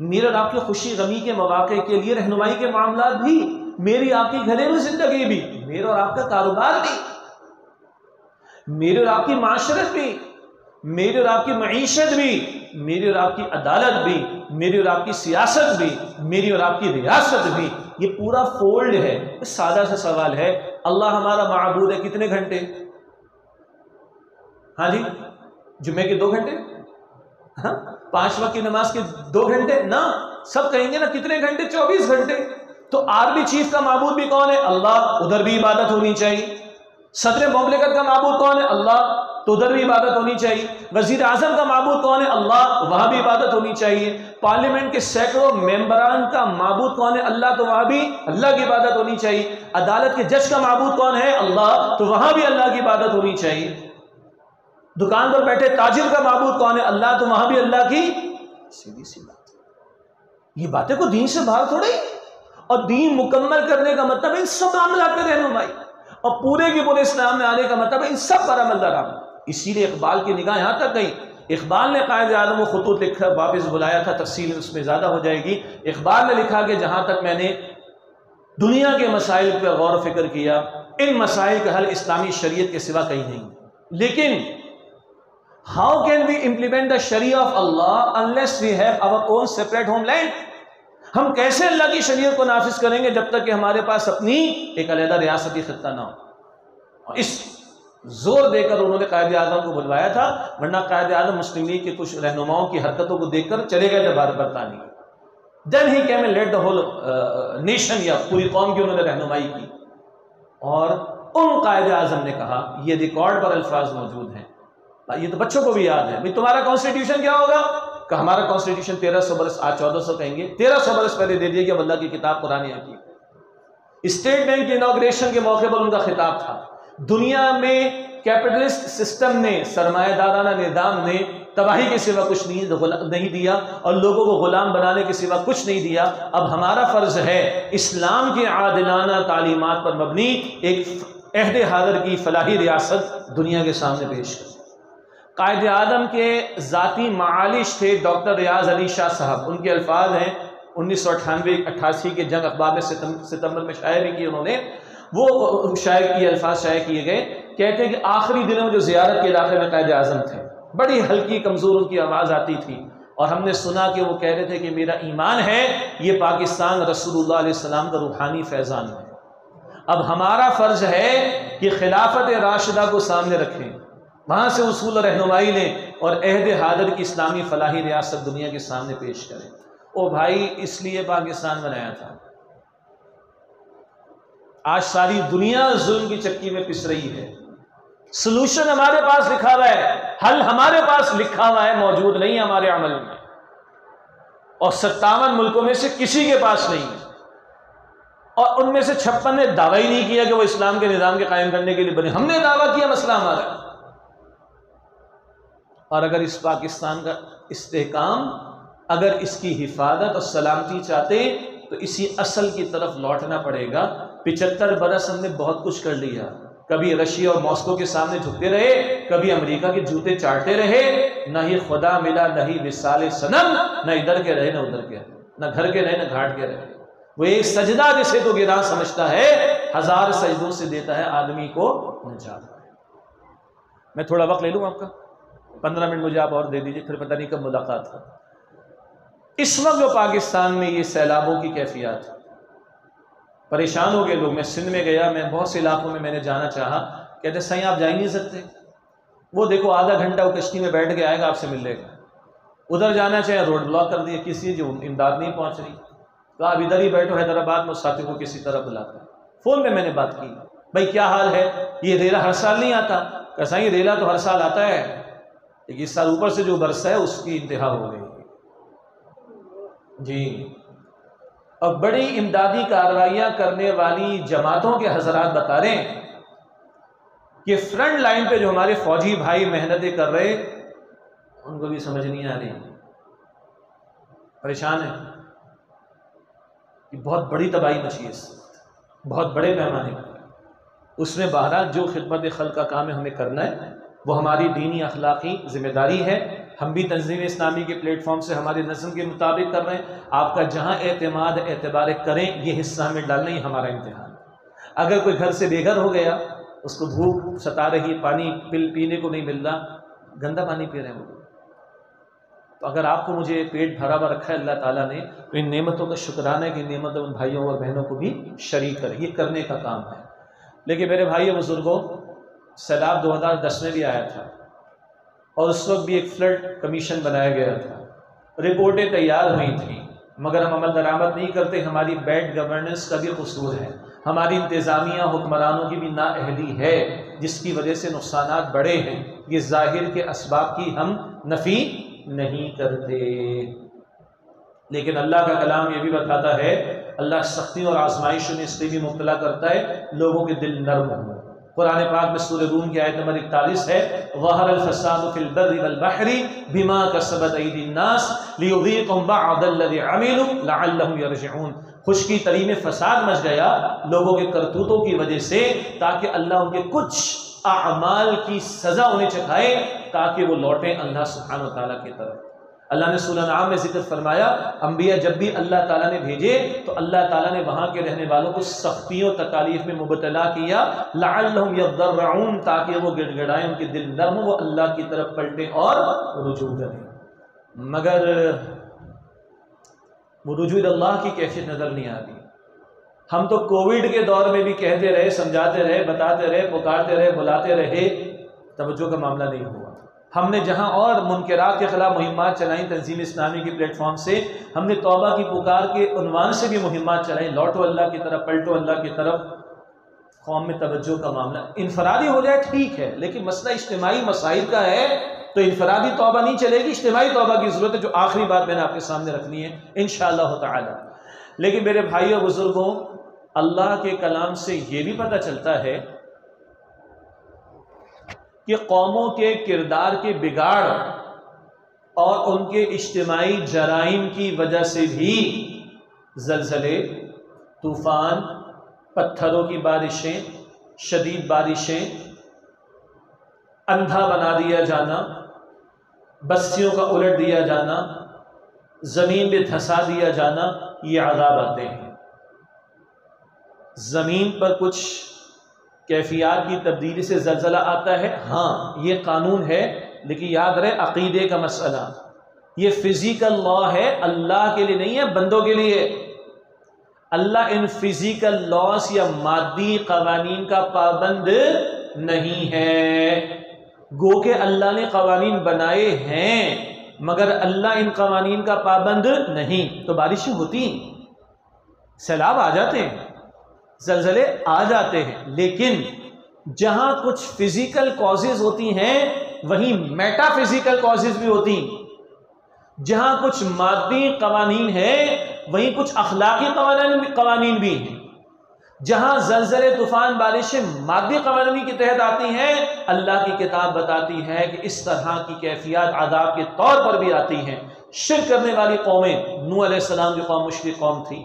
میرے اور آپ کے خوشی غمی کے مواقع کے لیے رہنمائی کے معاملات بھی، میری آپ کی گھریلو زندگی بھی، میرے اور آپ کا کاروبار بھی، میرے اور آپ کی معاشرت بھی، میری اور آپ کی معیشت بھی، میری اور آپ کی عدالت بھی، میری اور آپ کی سیاست بھی، میری اور آپ کی ریاست بھی، یہ پورا فولڈ ہے۔ سادہ سا سوال ہے، اللہ ہمارا معبود ہے کتنے گھنٹے؟ ہاں جی، جمعے کے 2 گھنٹے، ہاں 5 وقت کی نماز کے 2 گھنٹے نا، سب کہیں گے نا کتنے گھنٹے؟ 24 گھنٹے۔ تو آرمی چیف کا معبود بھی کون ہے؟ اللہ، ادھر بھی عبادت ہونی چاہیے۔ صدر مملکت کا معبود کون ہے؟ اللہ، تو ادھر بھی عبادت ہونی چاہیے۔ وزیر اعظم کا معبود کون ہے؟ اللہ، وہاں بھی عبادت ہونی چاہیے۔ پارلیمنٹ کے سینکڑوں ممبران کا معبود کون ہے؟ اللہ، تو وہاں بھی اللہ کی عبادت ہونی چاہیے۔ عدالت کے جج کا معبود کون ہے؟ اللہ، تو وہاں بھی اللہ کی عبادت ہونی چاہیے۔ دکان پر بیٹھے تاجر کا معبود کون ہے؟ اللہ، تو وہاں بھی اللہ کی، سیدھی سی بات۔ یہ باتیں کو دین سے باہر تھوڑے، اور دین مکمل کرنے کا مطلب ان سب معاملات میں رہنمائی، اور پورے کے پورے اسلام میں آنے کا مطلب ان سب پر عمل درآمد۔ اسی لیے اقبال کی نگاہ یہاں تک گئی، اقبال نے قائد اعظم و خطوط لکھا، واپس بلایا تھا، تفصیل اس میں زیادہ ہو جائے گی۔ اقبال نے لکھا کہ جہاں تک میں نے دنیا کے مسائل پر غور و فکر کیا، ان مسائل کا حل اسلامی شریعت کے سوا کہیں نہیں، لیکن how can we implement the شریعہ آف اللہ unless we have our own separate homeland? ہم کیسے اللہ کی شریعت کو نافذ کریں گے جب تک کہ ہمارے پاس اپنی ایک علیحدہ ریاستی خطہ نہ ہو؟ اور اس زور دے کر انہوں نے قائد اعظم کو بلوایا تھا، ورنہ قائد اعظم مسلم لیگ کے کچھ رہنماؤں کی حرکتوں کو دیکھ کر چلے گئے تھے بھارت برطانیہ۔ Then he came and led the whole nation, یا پوری قوم کی انہوں نے رہنمائی کی، اور ان قائد اعظم نے کہا، یہ ریکارڈ پر الفاظ موجود ہیں، یہ تو بچوں کو بھی یاد ہے، بھئی تمہارا کانسٹیٹیوشن کیا ہوگا؟ کہ ہمارا کانسٹیٹیوشن 1300 برس، آج 1400 کہیں گے، 1300 برس پہلے دے دیے کہ اللہ کی کتاب قرآن حکیم۔ اسٹیٹ بینک کے انوگریشن کے موقع پر ان کا خطاب تھا، دنیا میں کیپٹلسٹ سسٹم نے، سرمایہ دارانہ نظام نے تباہی کے سوا کچھ نہیں دیا، اور لوگوں کو غلام بنانے کے سوا کچھ نہیں دیا۔ اب ہمارا فرض ہے اسلام کے عادلانہ تعلیمات پر مبنی ایک عہد حاضر کی فلاحی ریاست دنیا کے سامنے پیش کریں۔ قائد اعظم کے ذاتی معالج تھے ڈاکٹر ریاض علی شاہ صاحب، ان کے الفاظ ہیں 1998-88 کے جنگ اخبار میں ستمبر میں شائع بھی کیے انہوں نے، وہ یہ الفاظ شائع کیے گئے، کہتے ہیں کہ آخری دنوں جو زیارت کے علاقے میں قائد اعظم تھے، بڑی ہلکی کمزور ان کی آواز آتی تھی، اور ہم نے سنا کہ وہ کہہ رہے تھے کہ میرا ایمان ہے یہ پاکستان رسول اللہ علیہ السلام کا روحانی فیضان ہے، اب ہمارا فرض ہے کہ خلافت راشدہ کو سامنے رکھیں، وہاں سے اصول رہنمائی لیں اور عہد حاضر کی اسلامی فلاحی ریاست دنیا کے سامنے پیش کریں۔ او بھائی، اس لیے پاکستان بنایا تھا، آج ساری دنیا ظلم کی چکی میں پس رہی ہے، سلوشن ہمارے پاس لکھا ہوا ہے، حل ہمارے پاس لکھا ہوا ہے، موجود نہیں ہمارے عمل میں، اور 57 ملکوں میں سے کسی کے پاس نہیں ہے، اور ان میں سے 56 نے دعویٰ ہی نہیں کیا کہ وہ اسلام کے نظام کے قائم کرنے کے لیے بنے، ہم نے دعویٰ کیا مسئلہ ہمارا۔ اور اگر اس پاکستان کا استحکام، اگر اس کی حفاظت اور سلامتی چاہتے تو اسی اصل کی طرف لوٹنا پڑے گا۔ 75 برس ہم نے بہت کچھ کر لیا، کبھی رشیا اور ماسکو کے سامنے جھکتے رہے، کبھی امریکہ کے جوتے چاٹتے رہے، نہ ہی خدا ملا نہ ہی وصال صنم، نہ ادھر کے رہے نہ ادھر کے رہے، نہ گھر کے رہے نہ گھاٹ کے رہے، وہ ایک سجدہ جسے تو گراں سمجھتا ہے 1000 سجدوں سے دیتا ہے آدمی کو نجات۔ میں تھوڑا وقت لے لوں آپ کا، 15 منٹ مجھے آپ اور دے دیجئے، پھر پتہ نہیں کب ملاقات ہو۔ اس وقت جو پاکستان میں یہ سیلابوں کی کیفیات، پریشان ہو گئے لوگ۔ میں سندھ میں گیا، میں بہت سے علاقوں میں نے جانا چاہا، کہتے سائیں آپ جا ہی نہیں سکتے، وہ دیکھو آدھا گھنٹہ وہ کشتی میں بیٹھ کے آئے گا، آپ سے مل لے گا، ادھر جانا چاہے روڈ بلاک کر دیے، کسی جو امداد نہیں پہنچ رہی، تو آپ ادھر ہی بیٹھو حیدرآباد میں، ساتھی کو کسی طرح بلاتے ہیں۔ فون میں نے بات کی، بھائی کیا حال ہے، یہ ریلا ہر سال نہیں آتا؟ کہ سائیں ریلا تو ہر سال آتا ہے، لیکن اس سال اوپر سے جو برسا ہے اس کی انتہا ہو گئی جی۔ اور بڑی امدادی کارروائیاں کرنے والی جماعتوں کے حضرات بتا رہے ہیں کہ فرنٹ لائن پہ جو ہمارے فوجی بھائی محنتیں کر رہے، ان کو بھی سمجھ نہیں آ رہی، پریشان ہیں، یہ بہت بڑی تباہی مچی ہے، بہت بڑے پیمانے پر۔ اس میں بہرحال جو خدمت خلق کا کام ہے ہمیں کرنا ہے، وہ ہماری دینی اخلاقی ذمہ داری ہے۔ ہم بھی تنظیم اسلامی کے پلیٹ فارم سے ہمارے نظم کے مطابق کر رہے ہیں، آپ کا جہاں اعتماد اعتبار کریں، یہ حصہ ہمیں ڈالنا ہی ہمارا امتحان۔ اگر کوئی گھر سے بے گھر ہو گیا، اس کو دھوپ ستا رہی، پانی پینے کو نہیں مل رہا، گندا پانی پی رہے ہیں وہ، تو اگر آپ کو مجھے پیٹ بھرا ہوا رکھا ہے اللہ تعالیٰ نے، تو ان نعمتوں کا شکرانہ ہے کہ نعمتوں ان بھائیوں اور بہنوں کو بھی شریک کرے، یہ کرنے کا کام ہے۔ لیکن میرے بھائیوں بزرگوں، سیلاب 2010 میں بھی آیا تھا، اور اس وقت بھی ایک فلڈ کمیشن بنایا گیا تھا، رپورٹیں تیار ہوئی تھیں، مگر ہم عمل درآمد نہیں کرتے۔ ہماری بیڈ گورننس کا بھی قصور ہے، ہماری انتظامیہ حکمرانوں کی بھی نااہلی ہے، جس کی وجہ سے نقصانات بڑے ہیں۔ یہ ظاہر کے اسباب کی ہم نفی نہیں کرتے، لیکن اللہ کا کلام یہ بھی بتاتا ہے، اللہ سختیوں اور آزمائشوں میں اس لیے بھی مبتلا کرتا ہے لوگوں کے دل نرم ہوں۔ قرآن پاک میں سورہ روم کی آیت نمبر 41 ہے، ظہر الفساد فی البر والبحر بما کسبت ایدی الناس لیذیقہم بعض الذی عملوا لعلہم یرجعون۔ خشکی تری میں فساد مچ گیا لوگوں کے کرتوتوں کی وجہ سے، تاکہ اللہ ان کے کچھ اعمال کی سزا انہیں چکھائے، تاکہ وہ لوٹیں اللہ سبحانہ وتعالیٰ کی طرف۔ اللہ نے سورہ انعام میں ذکر فرمایا، انبیاء جب بھی اللہ تعالیٰ نے بھیجے تو اللہ تعالیٰ نے وہاں کے رہنے والوں کو سختیوں تکالیف میں مبتلا کیا، لعلہم یضرعون، تاکہ وہ گڑ گڑائیں، ان کے دل نرم، وہ اللہ کی طرف پلٹیں اور رجوع کریں۔ مگر وہ رجوع اللہ کی کیفیت نظر نہیں آتی۔ ہم تو کووڈ کے دور میں بھی کہتے رہے، سمجھاتے رہے، بتاتے رہے، پکارتے رہے، بلاتے رہے، توجہ کا معاملہ نہیں ہوا۔ ہم نے جہاں اور منکرات کے خلاف مہمات چلائیں تنظیم اسلامی کے پلیٹ فارم سے، ہم نے توبہ کی پکار کے عنوان سے بھی مہمات چلائیں، لوٹو اللہ کی طرف، پلٹو اللہ کی طرف۔ قوم میں توجہ کا معاملہ انفرادی ہو جائے ٹھیک ہے، لیکن مسئلہ اجتماعی مسائل کا ہے تو انفرادی توبہ نہیں چلے گی، اجتماعی توبہ کی ضرورت ہے، جو آخری بات میں نے آپ کے سامنے رکھنی ہے انشاءاللہ تعالی۔ لیکن میرے بھائیوں بزرگوں، اللہ کے کلام سے یہ بھی پتہ چلتا ہے کہ قوموں کے کردار کے بگاڑ اور ان کے اجتماعی جرائم کی وجہ سے بھی زلزلے، طوفان، پتھروں کی بارشیں، شدید بارشیں، اندھا بنا دیا جانا، بستیوں کا الٹ دیا جانا، زمین میں دھسا دیا جانا، یہ عذاب آتے ہیں۔ زمین پر کچھ کیفیات کی تبدیلی سے زلزلہ آتا ہے، ہاں یہ قانون ہے، لیکن یاد رہے عقیدے کا مسئلہ، یہ فزیکل لا ہے، اللہ کے لیے نہیں ہے، بندوں کے لیے۔ اللہ ان فزیکل لاس یا مادی قوانین کا پابند نہیں ہے، گو کہ اللہ نے قوانین بنائے ہیں مگر اللہ ان قوانین کا پابند نہیں، تو بارشیں ہوتی ہیں، سیلاب آ جاتے ہیں، زلزلے آ جاتے ہیں، لیکن جہاں کچھ فزیکل کازز ہوتی ہیں وہیں میٹا فزیکل کازز بھی ہوتی ہیں، جہاں کچھ مادی قوانین ہیں وہیں کچھ اخلاقی قوانین بھی ہیں۔ جہاں زلزلے، طوفان، بارشیں مادی قوانین کے تحت آتی ہیں، اللہ کی کتاب بتاتی ہے کہ اس طرح کی کیفیات عذاب کے طور پر بھی آتی ہیں۔ شرک کرنے والی قومیں، نوح علیہ السلام جو قوم مشرک قوم تھی،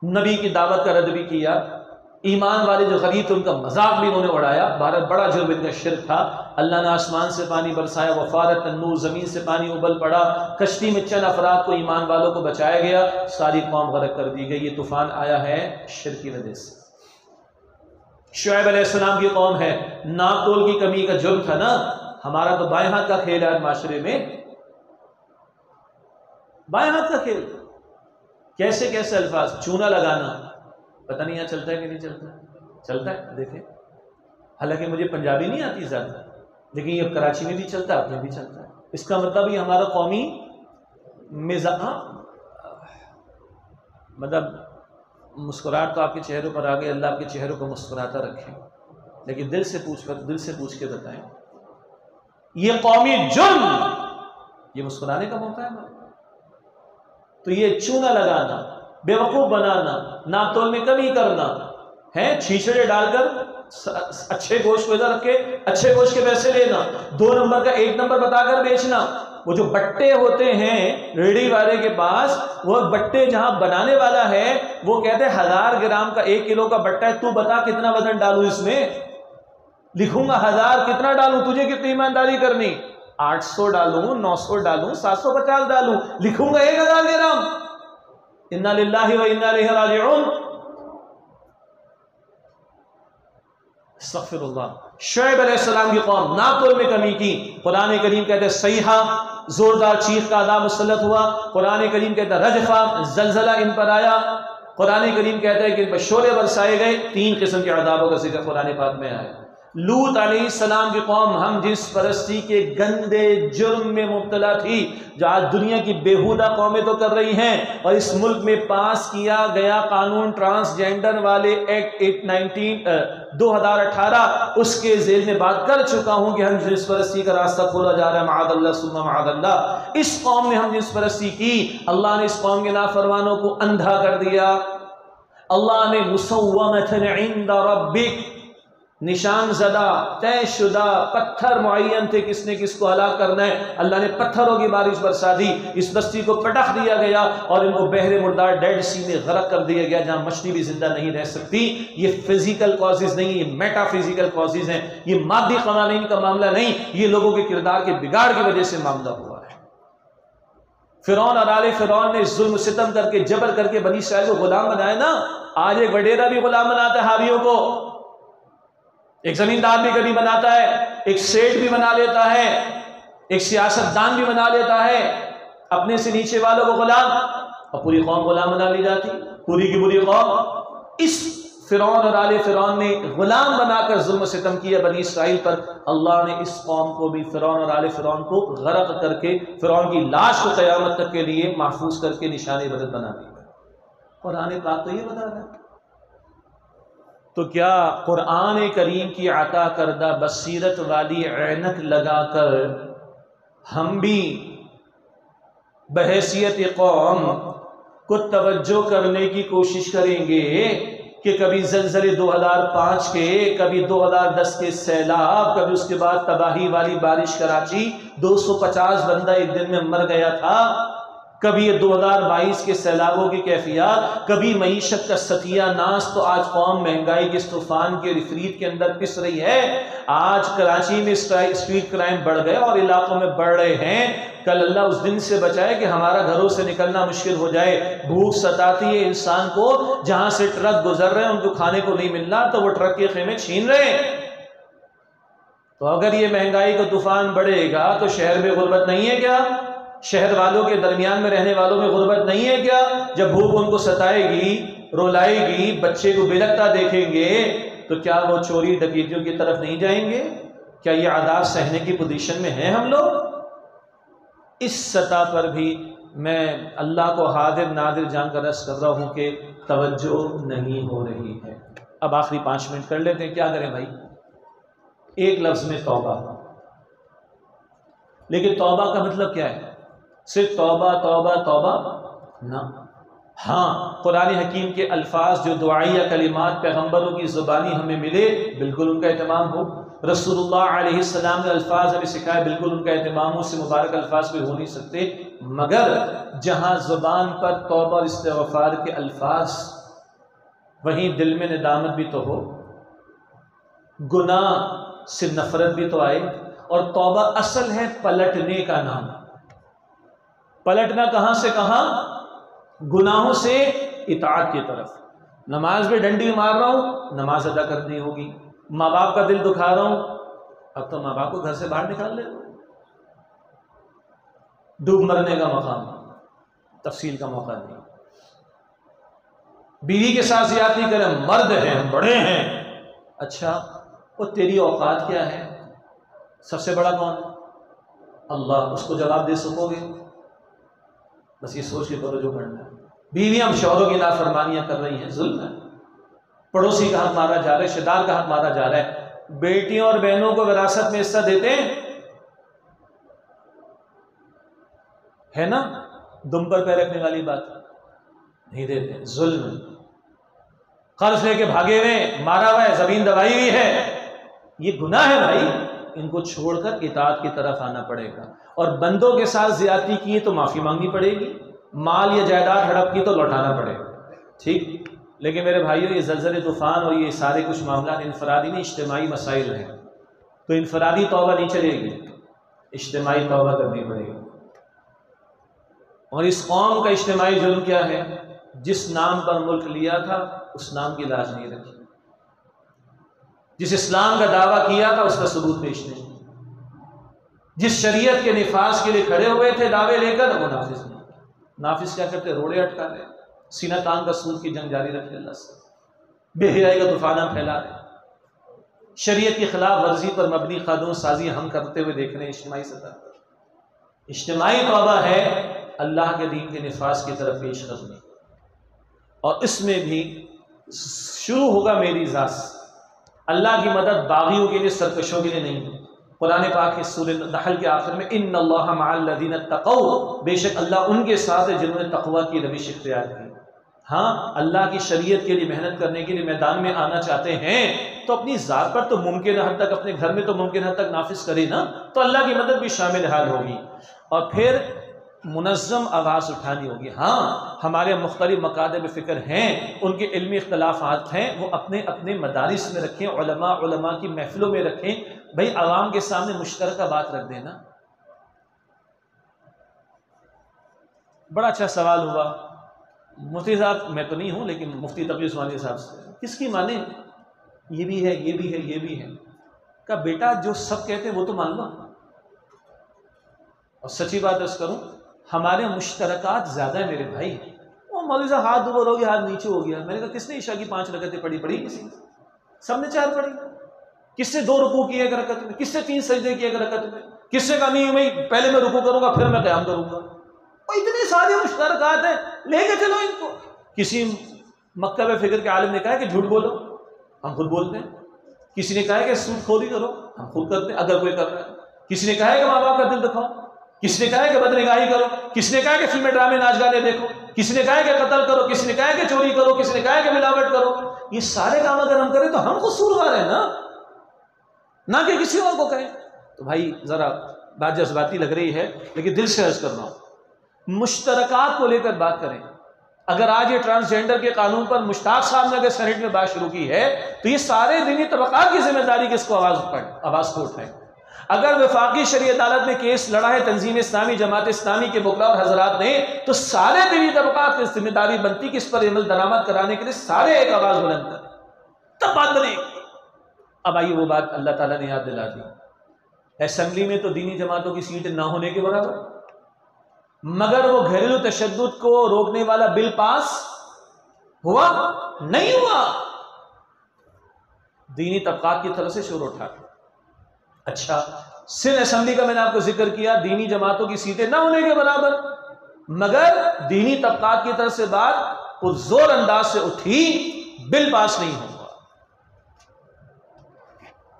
نبی کی دعوت کا رد بھی کیا، ایمان والے جو غریب تھے ان کا مذاق بھی انہوں نے اڑایا، بڑا جرم ان کا شرک تھا۔ اللہ نے آسمان سے پانی برسایا، وفارت النور، زمین سے پانی ابل پڑا، کشتی میں چند افراد کو، ایمان والوں کو بچایا گیا، ساری قوم غرق کر دی گئی۔ یہ طوفان آیا ہے شرک کی وجہ سے۔ شعیب علیہ السلام کی قوم ہے، ناپ تول کی کمی کا جرم تھا نا، ہمارا تو بائیں ہاتھ کا کھیل ہے معاشرے میں، بائیں ہاتھ کا کھیل، کیسے کیسے الفاظ، چونا لگانا، پتہ نہیں یہاں چلتا ہے کہ نہیں چلتا ہے، چلتا ہے دیکھیں، حالانکہ مجھے پنجابی نہیں آتی زیادہ، لیکن یہ کراچی میں بھی چلتا ہے، اپنے بھی چلتا ہے۔ اس کا مطلب یہ ہمارا قومی مزاج، مطلب مسکراہٹ تو آپ کے چہروں پر آ گئی، اللہ آپ کے چہروں کو مسکراتا رکھے، لیکن دل سے پوچھ کے بتائیں، یہ قومی جرم، یہ مسکرانے کا موقع ہے ہمارا؟ تو یہ چونا لگانا، بیوقوف بنانا، ناپ تول میں کمی کرنا ہے، چھیچڑے ڈال کر اچھے گوشت کو ادھر رکھ کے اچھے گوشت کے پیسے لینا، 2 نمبر کا 1 نمبر بتا کر بیچنا۔ وہ جو بٹے ہوتے ہیں ریڑھی والے کے پاس، وہ بٹے جہاں بنانے والا ہے وہ کہتے ہیں 1000 گرام کا 1 کلو کا بٹا ہے، تو بتا کتنا وزن ڈالوں اس میں، لکھوں گا 1000، کتنا ڈالوں، تجھے کتنی ایمانداری کرنی، 800 ڈالوں، 900 ڈالوں، 750 ڈالوں، لکھوں گا 1000 گرام۔ انا للہ و انا الیہ راجعون۔ استغفر اللہ۔ شعیب علیہ السلام کی قوم ناپ تول میں کمی کی، قرآن کریم کہتے ہیں صیحہ، زوردار چیخ کا عذاب مسلط ہوا، قرآن کریم کہتا ہے رجفہ، زلزلہ ان پر آیا، قرآن کریم کہتا ہے کہ ان پر شعلے برسائے گئے، 3 قسم کے عذابوں کا ذکر قرآن پاک میں آیا۔ لوط علیہ السلام کی قوم ہم جنس پرستی کے گندے جرم میں مبتلا تھی، جو آج دنیا کی بیہودہ قومیں تو کر رہی ہیں، اور اس ملک میں پاس کیا گیا قانون ٹرانسجینڈر والے ایکٹ 2018 اس کے ذیل میں بات کر چکا ہوں کہ ہم جنس پرستی کا راستہ کھولا جا رہا ہے، معاذ اللہ ثم معاذ اللہ۔ اس قوم نے ہم جنس پرستی کی، اللہ نے اس قوم کے نافرمانوں کو اندھا کر دیا، اللہ نے مسومۃ عند ربک، نشان زدہ، طے شدہ پتھر معین تھے کس نے کس کو ہلاک کرنا ہے، اللہ نے پتھروں کی بارش برسا دی، اس بستی کو پٹخ دیا گیا اور ان کو بحر مردار ڈیڈ سی میں غرق کر دیا گیا، جہاں مچھلی بھی زندہ نہیں رہ سکتی۔ یہ فزیکل کازز نہیں، یہ میٹا فزیکل کازز ہیں، یہ مادی قوانین کا معاملہ نہیں، یہ لوگوں کے کردار کے بگاڑ کی وجہ سے معاملہ ہوا ہے۔ فرعون اور آل فرعون نے ظلم ستم کر کے، جبر کر کے بنی اسرائیل کو غلام بنایا نا، آج ایک وڈیرا بھی غلام بناتا ہے ہاریوں کو، ایک زمیندار بھی کبھی بناتا ہے، ایک سیٹ بھی بنا لیتا ہے، ایک سیاست دان بھی بنا لیتا ہے، اپنے سے نیچے والوں کو غلام، اور پوری قوم غلام بنا لی جاتی، پوری کی پوری قوم۔ اس فرعون اور آل فرعون نے غلام بنا کر ظلم و ستم کیا بنی اسرائیل پر، اللہ نے اس قوم کو بھی، فرعون اور آل فرعون کو غرق کر کے، فرعون کی لاش کو قیامت تک کے لیے محفوظ کر کے نشان عبرت بنا دیا۔ قرآن پاک تو یہ بتا رہا ہے۔ تو کیا قرآن کریم کی عطا کردہ بصیرت والی عینک لگا کر ہم بھی بحیثیت قوم کو توجہ کرنے کی کوشش کریں گے کہ کبھی زلزلے 2005 کے، کبھی 2010 کے سیلاب، کبھی اس کے بعد تباہی والی بارش کراچی، 250 بندہ ایک دن میں مر گیا تھا، کبھی یہ 2022 کے سیلابوں کی کیفیات، کبھی معیشت کا ستیہ ناس، تو آج قوم مہنگائی کے اس طوفان کے ریفریٹ کے اندر پس رہی ہے۔ آج کراچی میں اسٹریٹ کرائم بڑھ گئے اور علاقوں میں بڑھ رہے ہیں، کل اللہ اس دن سے بچائے کہ ہمارا گھروں سے نکلنا مشکل ہو جائے۔ بھوک ستاتی ہے انسان کو، جہاں سے ٹرک گزر رہے ہیں ان کو کھانے کو نہیں مل رہا تو وہ ٹرک کے خیمے چھین رہے ہیں۔ تو اگر یہ مہنگائی کا طوفان بڑھے گا تو شہر میں غربت نہیں ہے کیا؟ شہر والوں کے درمیان میں رہنے والوں میں غربت نہیں ہے کیا؟ جب بھوک ان کو ستائے گی، رولائے گی، بچے کو بلکتا دیکھیں گے تو کیا وہ چوری ڈکیتیوں کی طرف نہیں جائیں گے؟ کیا یہ عذاب سہنے کی پوزیشن میں ہیں ہم لوگ؟ اس سطح پر بھی میں اللہ کو حاضر ناظر جان کر عرض کر رہا ہوں کہ توجہ نہیں ہو رہی ہے۔ اب آخری 5 منٹ کر لیتے ہیں، کیا کریں بھائی؟ ایک لفظ میں توبہ، لیکن توبہ کا مطلب کیا ہے؟ صرف توبہ توبہ توبہ نہ، ہاں قرآن حکیم کے الفاظ جو دعائیہ کلمات پیغمبروں کی زبانی ہمیں ملے، بالکل ان کا اہتمام ہو۔ رسول اللہ علیہ السلام نے الفاظ ہمیں سکھائے، بالکل ان کا اہتمام ہو۔ اس سے مبارک الفاظ بھی ہو نہیں سکتے، مگر جہاں زبان پر توبہ اور استغفار کے الفاظ، وہیں دل میں ندامت بھی تو ہو، گناہ سے نفرت بھی تو آئے۔ اور توبہ اصل ہے پلٹنے کا نام۔ پلٹنا کہاں سے کہاں؟ گناہوں سے اطاعت کی طرف۔ نماز میں ڈنڈی مار رہا ہوں، نماز ادا کرنی ہوگی۔ ماں باپ کا دل دکھا رہا ہوں، اب تو ماں باپ کو گھر سے باہر نکال لے۔ ڈوب مرنے کا مقام، تفصیل کا موقع نہیں۔ بیوی کے ساتھ زیادتی کریں، مرد ہیں، بڑے ہیں، اچھا وہ تیری اوقات کیا ہے؟ سب سے بڑا کون ہے؟ اللہ، اس کو جواب دے سکو گے؟ بس یہ سوچ کے کرو جو کرنا ہے۔ بیویاں شوہروں کی نافرمانیاں کر رہی ہیں، ظلم ہے۔ پڑوسی کا حق مارا جا رہا ہے، رشتہ دار کا حق مارا جا رہا ہے۔ بیٹیوں اور بہنوں کو وراثت میں حصہ دیتے ہیں، ہے نا؟ دم پر پیر رکھنے والی بات نہیں دیتے، ظلم۔ قرض لے کے بھاگے ہوئے، مارا ہوا ہے، زمین دبائی ہوئی ہے، یہ گناہ ہے بھائی۔ ان کو چھوڑ کر اطاعت کی طرف آنا پڑے گا۔ اور بندوں کے ساتھ زیادتی کی تو معافی مانگنی پڑے گی، مال یا جائیداد ہڑپ کی تو لوٹانا پڑے گا، ٹھیک؟ لیکن میرے بھائیوں، یہ زلزلے طوفان اور یہ سارے کچھ معاملات انفرادی نہیں، اجتماعی مسائل ہیں، تو انفرادی توبہ نہیں چلے گی، اجتماعی توبہ کرنی پڑے گی۔ اور اس قوم کا اجتماعی جرم کیا ہے؟ جس نام پر ملک لیا تھا اس نام کی لاج نہیں رکھی، جس اسلام کا دعویٰ کیا تھا اس کا ثبوت پیش نہیں، جس شریعت کے نفاذ کے لیے کھڑے ہوئے تھے دعوے لے کر، وہ نافذ نہیں۔ نافذ کیا کرتے؟ روڑے اٹکا رہے، سینہ تان کا سود کی جنگ جاری رکھے اللہ سے، بے حیائی کا طوفانہ پھیلا رہے، شریعت کی خلاف ورزی پر مبنی قانون سازی ہم کرتے ہوئے دیکھ رہے ہیں اجتماعی سطح پر۔ اجتماعی توبہ ہے اللہ کے دین کے نفاذ کی طرف پیش قدمی، اور اس میں بھی شروع ہوگا میری ذات سے۔ اللہ کی مدد باغیوں کے لیے، سرکشوں کے لیے نہیں۔ قرآن پاک کی سورہ نحل کے آخر میں ان اللہ مع الذین اتقوا، بے شک اللہ ان کے ساتھ ہے جنہوں نے تقوی کی روش اختیار کی۔ ہاں، اللہ کی شریعت کے لیے محنت کرنے کے لیے میدان میں آنا چاہتے ہیں تو اپنی ذات پر تو ممکن حد تک، اپنے گھر میں تو ممکن حد تک نافذ کرے نا، تو اللہ کی مدد بھی شامل حال ہوگی۔ اور پھر منظم آواز اٹھانی ہوگی۔ ہاں، ہمارے مختلف مکاتب فکر ہیں، ان کے علمی اختلافات ہیں، وہ اپنے اپنے مدارس میں رکھیں، علماء کی محفلوں میں رکھیں، بھائی عوام کے سامنے مشترکہ بات رکھ دینا۔ بڑا اچھا سوال ہوا مفتی صاحب، میں تو نہیں ہوں لیکن مفتی تقی عثمانی صاحب سے، کس کی مانے؟ یہ بھی ہے، یہ بھی ہے، یہ بھی ہے۔ کہا بیٹا جو سب کہتے ہیں وہ تو مان لو۔ اور سچی بات عرض کروں، ہمارے مشترکات زیادہ ہیں میرے بھائی۔ وہ مولوی صاحب ہاتھ اوپر ہو گیا، ہاتھ نیچے ہو گیا۔ میں نے کہا کس نے عشاء کی 5 رکعتیں پڑھی کسی نے؟ سب نے 4 پڑھی۔ کس سے 2 رکوع کیے ایک رکعت میں، کس سے 3 سجدے کیے ایک رکعت میں، کس سے کہا نہیں میں پہلے میں رکوع کروں گا پھر میں قیام کروں گا۔ اور اتنے سارے مشترکات ہیں، لے کے چلو ان کو۔ کسی مکتب فکر کے عالم نے کہا کہ جھوٹ بولو، ہم خود بولتے ہیں۔ کسی نے کہا کہ سود خوری کرو، ہم خود کرتے ہیں اگر کوئی کر رہا ہے۔ کسی نے کہا کہ ماں باپ کا دل دکھاؤ، کس نے کہا کہ بدنگاہی کرو، کس نے کہا کہ فلمیں ڈرامے ناچ گانے دیکھو، کس نے کہا کہ قتل کرو، کس نے کہا کہ چوری کرو، کس نے کہا کہ ملاوٹ کرو۔ یہ سارے کام اگر ہم کریں تو ہم قصوروار ہیں نا، نہ کہ کسی اور کو کہیں۔ تو بھائی ذرا بات جذباتی لگ رہی ہے لیکن دل سے عرض کر رہا ہوں، مشترکات کو لے کر بات کریں. اگر آج یہ ٹرانسجینڈر کے قانون پر مشتاق صاحب نے اگر سینٹ میں بات شروع کی ہے تو یہ سارے دینی طبقات کی ذمہ داری کس کو آواز کو اٹھائیں. اگر وفاقی شرعی عدالت میں کیس لڑا ہے تنظیم اسلامی، جماعت اسلامی کے وکلا اور حضرات نے، تو سارے دینی طبقات کی ذمہ داری بنتی کہ اس پر عمل درآمد کرانے کے لیے سارے ایک آواز بلند کریں، تب بات بنے گی. اب آئیے وہ بات اللہ تعالیٰ نے یاد دلا دی. اسمبلی میں تو دینی جماعتوں کی سیٹ نہ ہونے کے برابر، مگر وہ گھریلو تشدد کو روکنے والا بل پاس ہوا نہیں ہوا. دینی طبقات کی طرف سے شور اٹھا. اچھا، سندھ اسمبلی کا میں نے آپ کو ذکر کیا، دینی جماعتوں کی سیٹیں نہ ہونے کے برابر، مگر دینی طبقات کی طرف سے بات پرزور انداز سے اٹھی، بل پاس نہیں ہوگا.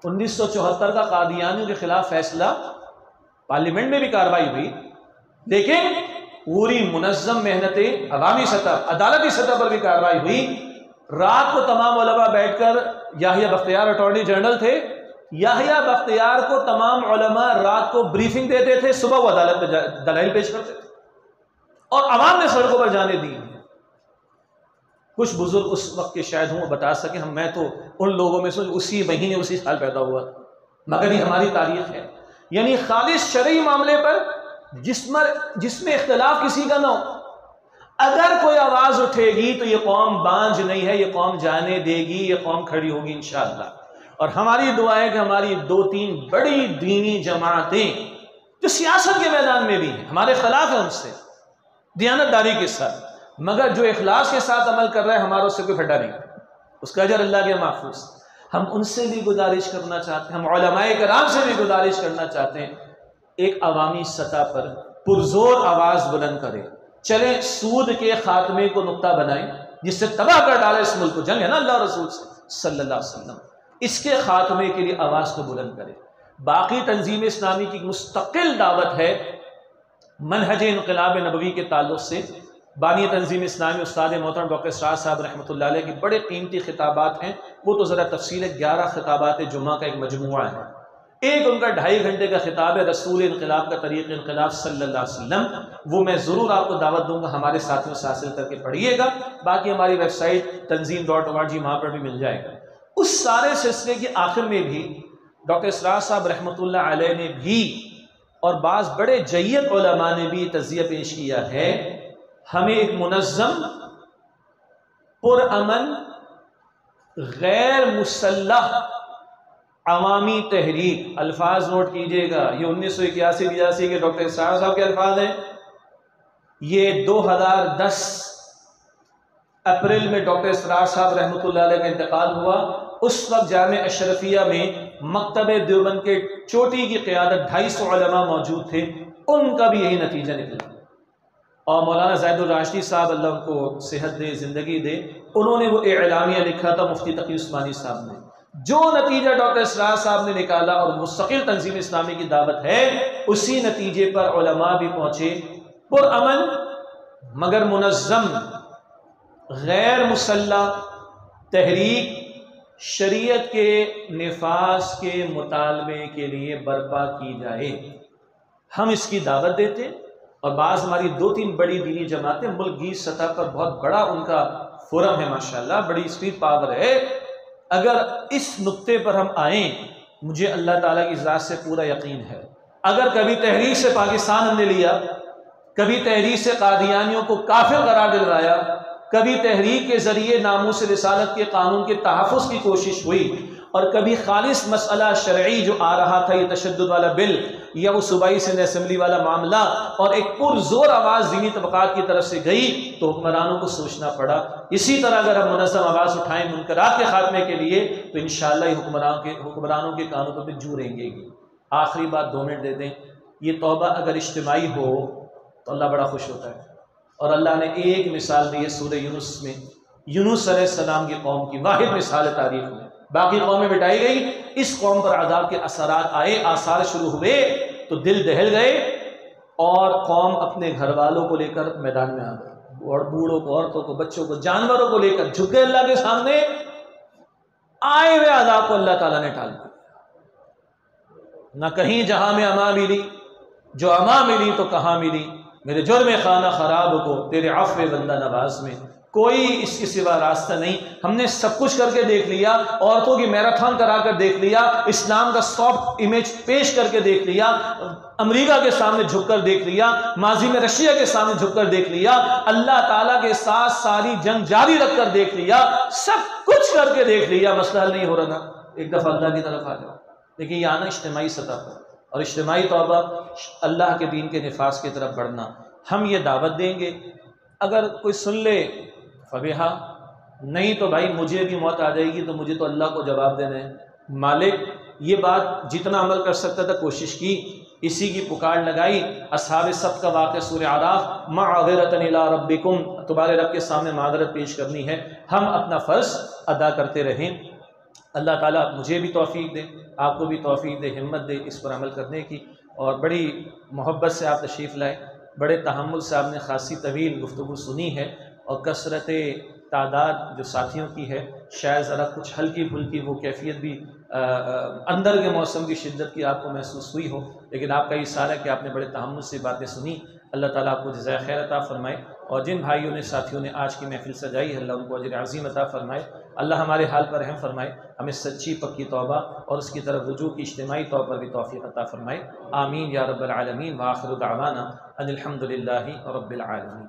1974 کا قادیانیوں کے خلاف فیصلہ، پارلیمنٹ میں بھی کارروائی ہوئی، لیکن پوری منظم محنتیں عوامی سطح، عدالتی سطح پر بھی کارروائی ہوئی. رات کو تمام علماء بیٹھ کر، یحییٰ بختیار اٹارنی جنرل تھے، یحییٰ بختیار کو تمام علماء رات کو بریفنگ دیتے تھے، صبح وہ عدالت میں دلائل پیش کرتے تھے، اور عوام نے سڑکوں پر جانے دی. کچھ بزرگ اس وقت کے شاید ہوں بتا سکیں، میں تو ان لوگوں میں سے اسی مہینے اسی سال پیدا ہوا، مگر یہ ہماری تاریخ ہے. یعنی خالص شرعی معاملے پر جس میں اختلاف کسی کا نہ ہو، اگر کوئی آواز اٹھے گی تو یہ قوم بانجھ نہیں ہے، یہ قوم جانے دے گی، یہ قوم کھڑی ہوگی انشاءاللہ. اور ہماری دعا ہے کہ ہماری 2-3 بڑی دینی جماعتیں جو سیاست کے میدان میں بھی ہیں، ہمارے خلاف ہیں ان سے دیانتداری کے ساتھ، مگر جو اخلاص کے ساتھ عمل کر رہا ہے ہمارا اس سے کوئی پھٹا نہیں، اس کا اجر اللہ کے محفوظ. ہم ان سے بھی گزارش کرنا چاہتے ہیں، ہم علماء کرام سے بھی گزارش کرنا چاہتے ہیں، ایک عوامی سطح پر پرزور آواز بلند کرے. چلیں سود کے خاتمے کو نقطہ بنائیں، جس سے تباہ کر ڈالے اس ملک کو، جنگ ہے نا اللہ رسول سے صلی اللہ علیہ وسلم، اس کے خاتمے کے لیے آواز کو بلند کرے. باقی تنظیم اسلامی کی مستقل دعوت ہے منہج انقلاب نبوی کے تعلق سے. بانی تنظیم اسلامی استاد محترم ڈاکٹر اسرار صاحب رحمۃ اللہ علیہ کی بڑے قیمتی خطابات ہیں، وہ تو ذرا تفصیل ہے، 11 خطابات جمعہ کا ایک مجموعہ ہے. ایک ان کا 2.5 گھنٹے کا خطاب ہے رسول انقلاب کا طریق انقلاب صلی اللہ علیہ وسلم، وہ میں ضرور آپ کو دعوت دوں گا، ہمارے ساتھیوں سے حاصل کر کے پڑھیے گا. باقی ہماری ویب سائٹ tanzeem.org وہاں پر بھی مل جائے گا. اس سارے سلسلے کی آخر میں بھی ڈاکٹر اسرار صاحب رحمۃ اللہ علیہ نے بھی اور بعض بڑے جید علماء نے بھی تجزیہ پیش کیا ہے، ہمیں ایک منظم، پرامن، غیر مسلح عوامی تحریک، الفاظ نوٹ کیجئے گا، یہ 1981-82 کے ڈاکٹر اسرار صاحب کے الفاظ ہیں. یہ 2010 اپریل میں ڈاکٹر اسرار صاحب رحمۃ اللہ علیہ کا انتقال ہوا. اس وقت جامع اشرفیہ میں مکتب دیوبند کے چوٹی کی قیادت 250 علماء موجود تھے، ان کا بھی یہی نتیجہ نکلا. اور مولانا زید الراشدی صاحب اللہ ان کو صحت دے، زندگی دے، انہوں نے وہ اعلامیہ لکھا تھا مفتی تقی عثمانی صاحب نے. جو نتیجہ ڈاکٹر اسرار صاحب نے نکالا اور مستقل تنظیم اسلامی کی دعوت ہے، اسی نتیجے پر علماء بھی پہنچے. پرامن مگر منظم غیر مسلح تحریک شریعت کے نفاذ کے مطالبے کے لیے برپا کی جائے. ہم اس کی دعوت دیتے، اور بعض ہماری 2-3 بڑی دینی جماعتیں ملک کی سطح پر بہت بڑا ان کا فورم ہے، ماشاءاللہ بڑی اسٹریٹ پاور ہے. اگر اس نقطے پر ہم آئیں، مجھے اللہ تعالیٰ کی ذات سے پورا یقین ہے، اگر کبھی تحریک سے پاکستان ہم نے لیا، کبھی تحریک سے قادیانیوں کو کافر قرار دلوایا، کبھی تحریک کے ذریعے ناموس رسالت کے قانون کے تحفظ کی کوشش ہوئی، اور کبھی خالص مسئلہ شرعی جو آ رہا تھا یہ تشدد والا بل یا وہ صوبائی سندھ اسمبلی والا معاملہ، اور ایک پرزور آواز دینی طبقات کی طرف سے گئی، تو حکمرانوں کو سوچنا پڑا. اسی طرح اگر ہم منظم آواز اٹھائیں منکرات کے خاتمے کے لیے تو انشاءاللہ یہ حکمرانوں کے کانوں پر بھی جو رینگے گی. آخری بات 2 منٹ دے دیں، یہ توبہ اگر اجتماعی ہو تو اللہ بڑا خوش ہوتا ہے. اور اللہ نے ایک مثال دی ہے سورہ یونس میں، یونس علیہ السلام کی قوم کی واحد مثال تاریخ میں. باقی قومیں مٹائی گئی، اس قوم پر عذاب کے اثرات آئے، آثار شروع ہوئے تو دل دہل گئے، اور قوم اپنے گھر والوں کو لے کر میدان میں آ گئی، اور بوڑھوں کو، عورتوں کو، بچوں کو، جانوروں کو لے کر جھک گئے اللہ کے سامنے. آئے ہوئے عذاب کو اللہ تعالیٰ نے ٹال دیا. نہ کہیں جہاں میں امان ملی، جو امان ملی تو کہاں ملی. میرے جرم خانہ خراب کو تیرے عفو بندہ نواز میں کوئی اس کے سوا راستہ نہیں۔ ہم نے سب کچھ کر کے دیکھ لیا، عورتوں کی میراتھن کرا کر دیکھ لیا، اسلام کا سافٹ امیج پیش کر کے دیکھ لیا، امریکہ کے سامنے جھک کر دیکھ لیا، ماضی میں رشیا کے سامنے جھک کر دیکھ لیا، اللہ تعالیٰ کے ساتھ ساری جنگ جاری رکھ کر دیکھ لیا، سب کچھ کر کے دیکھ لیا، مسئلہ حل نہیں ہو رہا تھا۔ ایک دفعہ اللہ کی طرف آ جاؤ۔ لیکن یہ آنا اجتماعی سطح پر، اور اجتماعی توبہ اللہ کے دین کے نفاذ کی طرف بڑھنا۔ ہم یہ دعوت دیں گے، اگر کوئی سن لے فبیہا، نہیں تو بھائی مجھے بھی موت آ جائے گی تو مجھے تو اللہ کو جواب دینا ہے۔ مالک یہ بات جتنا عمل کر سکتا تھا کوشش کی، اسی کی پکار لگائی۔ اصحاب سبت کا واقعہ سورہ اعراف، معذرۃ الی ربکم، تمہارے رب کے سامنے معذرت پیش کرنی ہے۔ ہم اپنا فرض ادا کرتے رہیں۔ اللہ تعالیٰ مجھے بھی توفیق دے، آپ کو بھی توفیق دے، ہمت دے اس پر عمل کرنے کی۔ اور بڑی محبت سے آپ تشریف لائے، بڑے تحمل سے آپ نے خاصی طویل گفتگو سنی ہے، اور کثرت تعداد جو ساتھیوں کی ہے، شاید ذرا کچھ ہلکی پھلکی وہ کیفیت بھی اندر کے موسم کی شدت کی آپ کو محسوس ہوئی ہو، لیکن آپ کا اشارہ ہے کہ آپ نے بڑے تحمل سے باتیں سنی۔ اللہ تعالیٰ آپ کو جزائے خیر عطا فرمائے، اور جن بھائیوں نے ساتھیوں نے آج کی محفل سجائی ہے، اللہ ان کو اجر عظیم عطا فرمائے۔ اللہ ہمارے حال پر رحم فرمائے، ہمیں سچی پکی توبہ اور اس کی طرف رجوع کی اجتماعی طور پر بھی توفیق عطا فرمائے۔ آمین یا رب العالمین، وآخر دعوانا ان الحمد للہ رب العالمین۔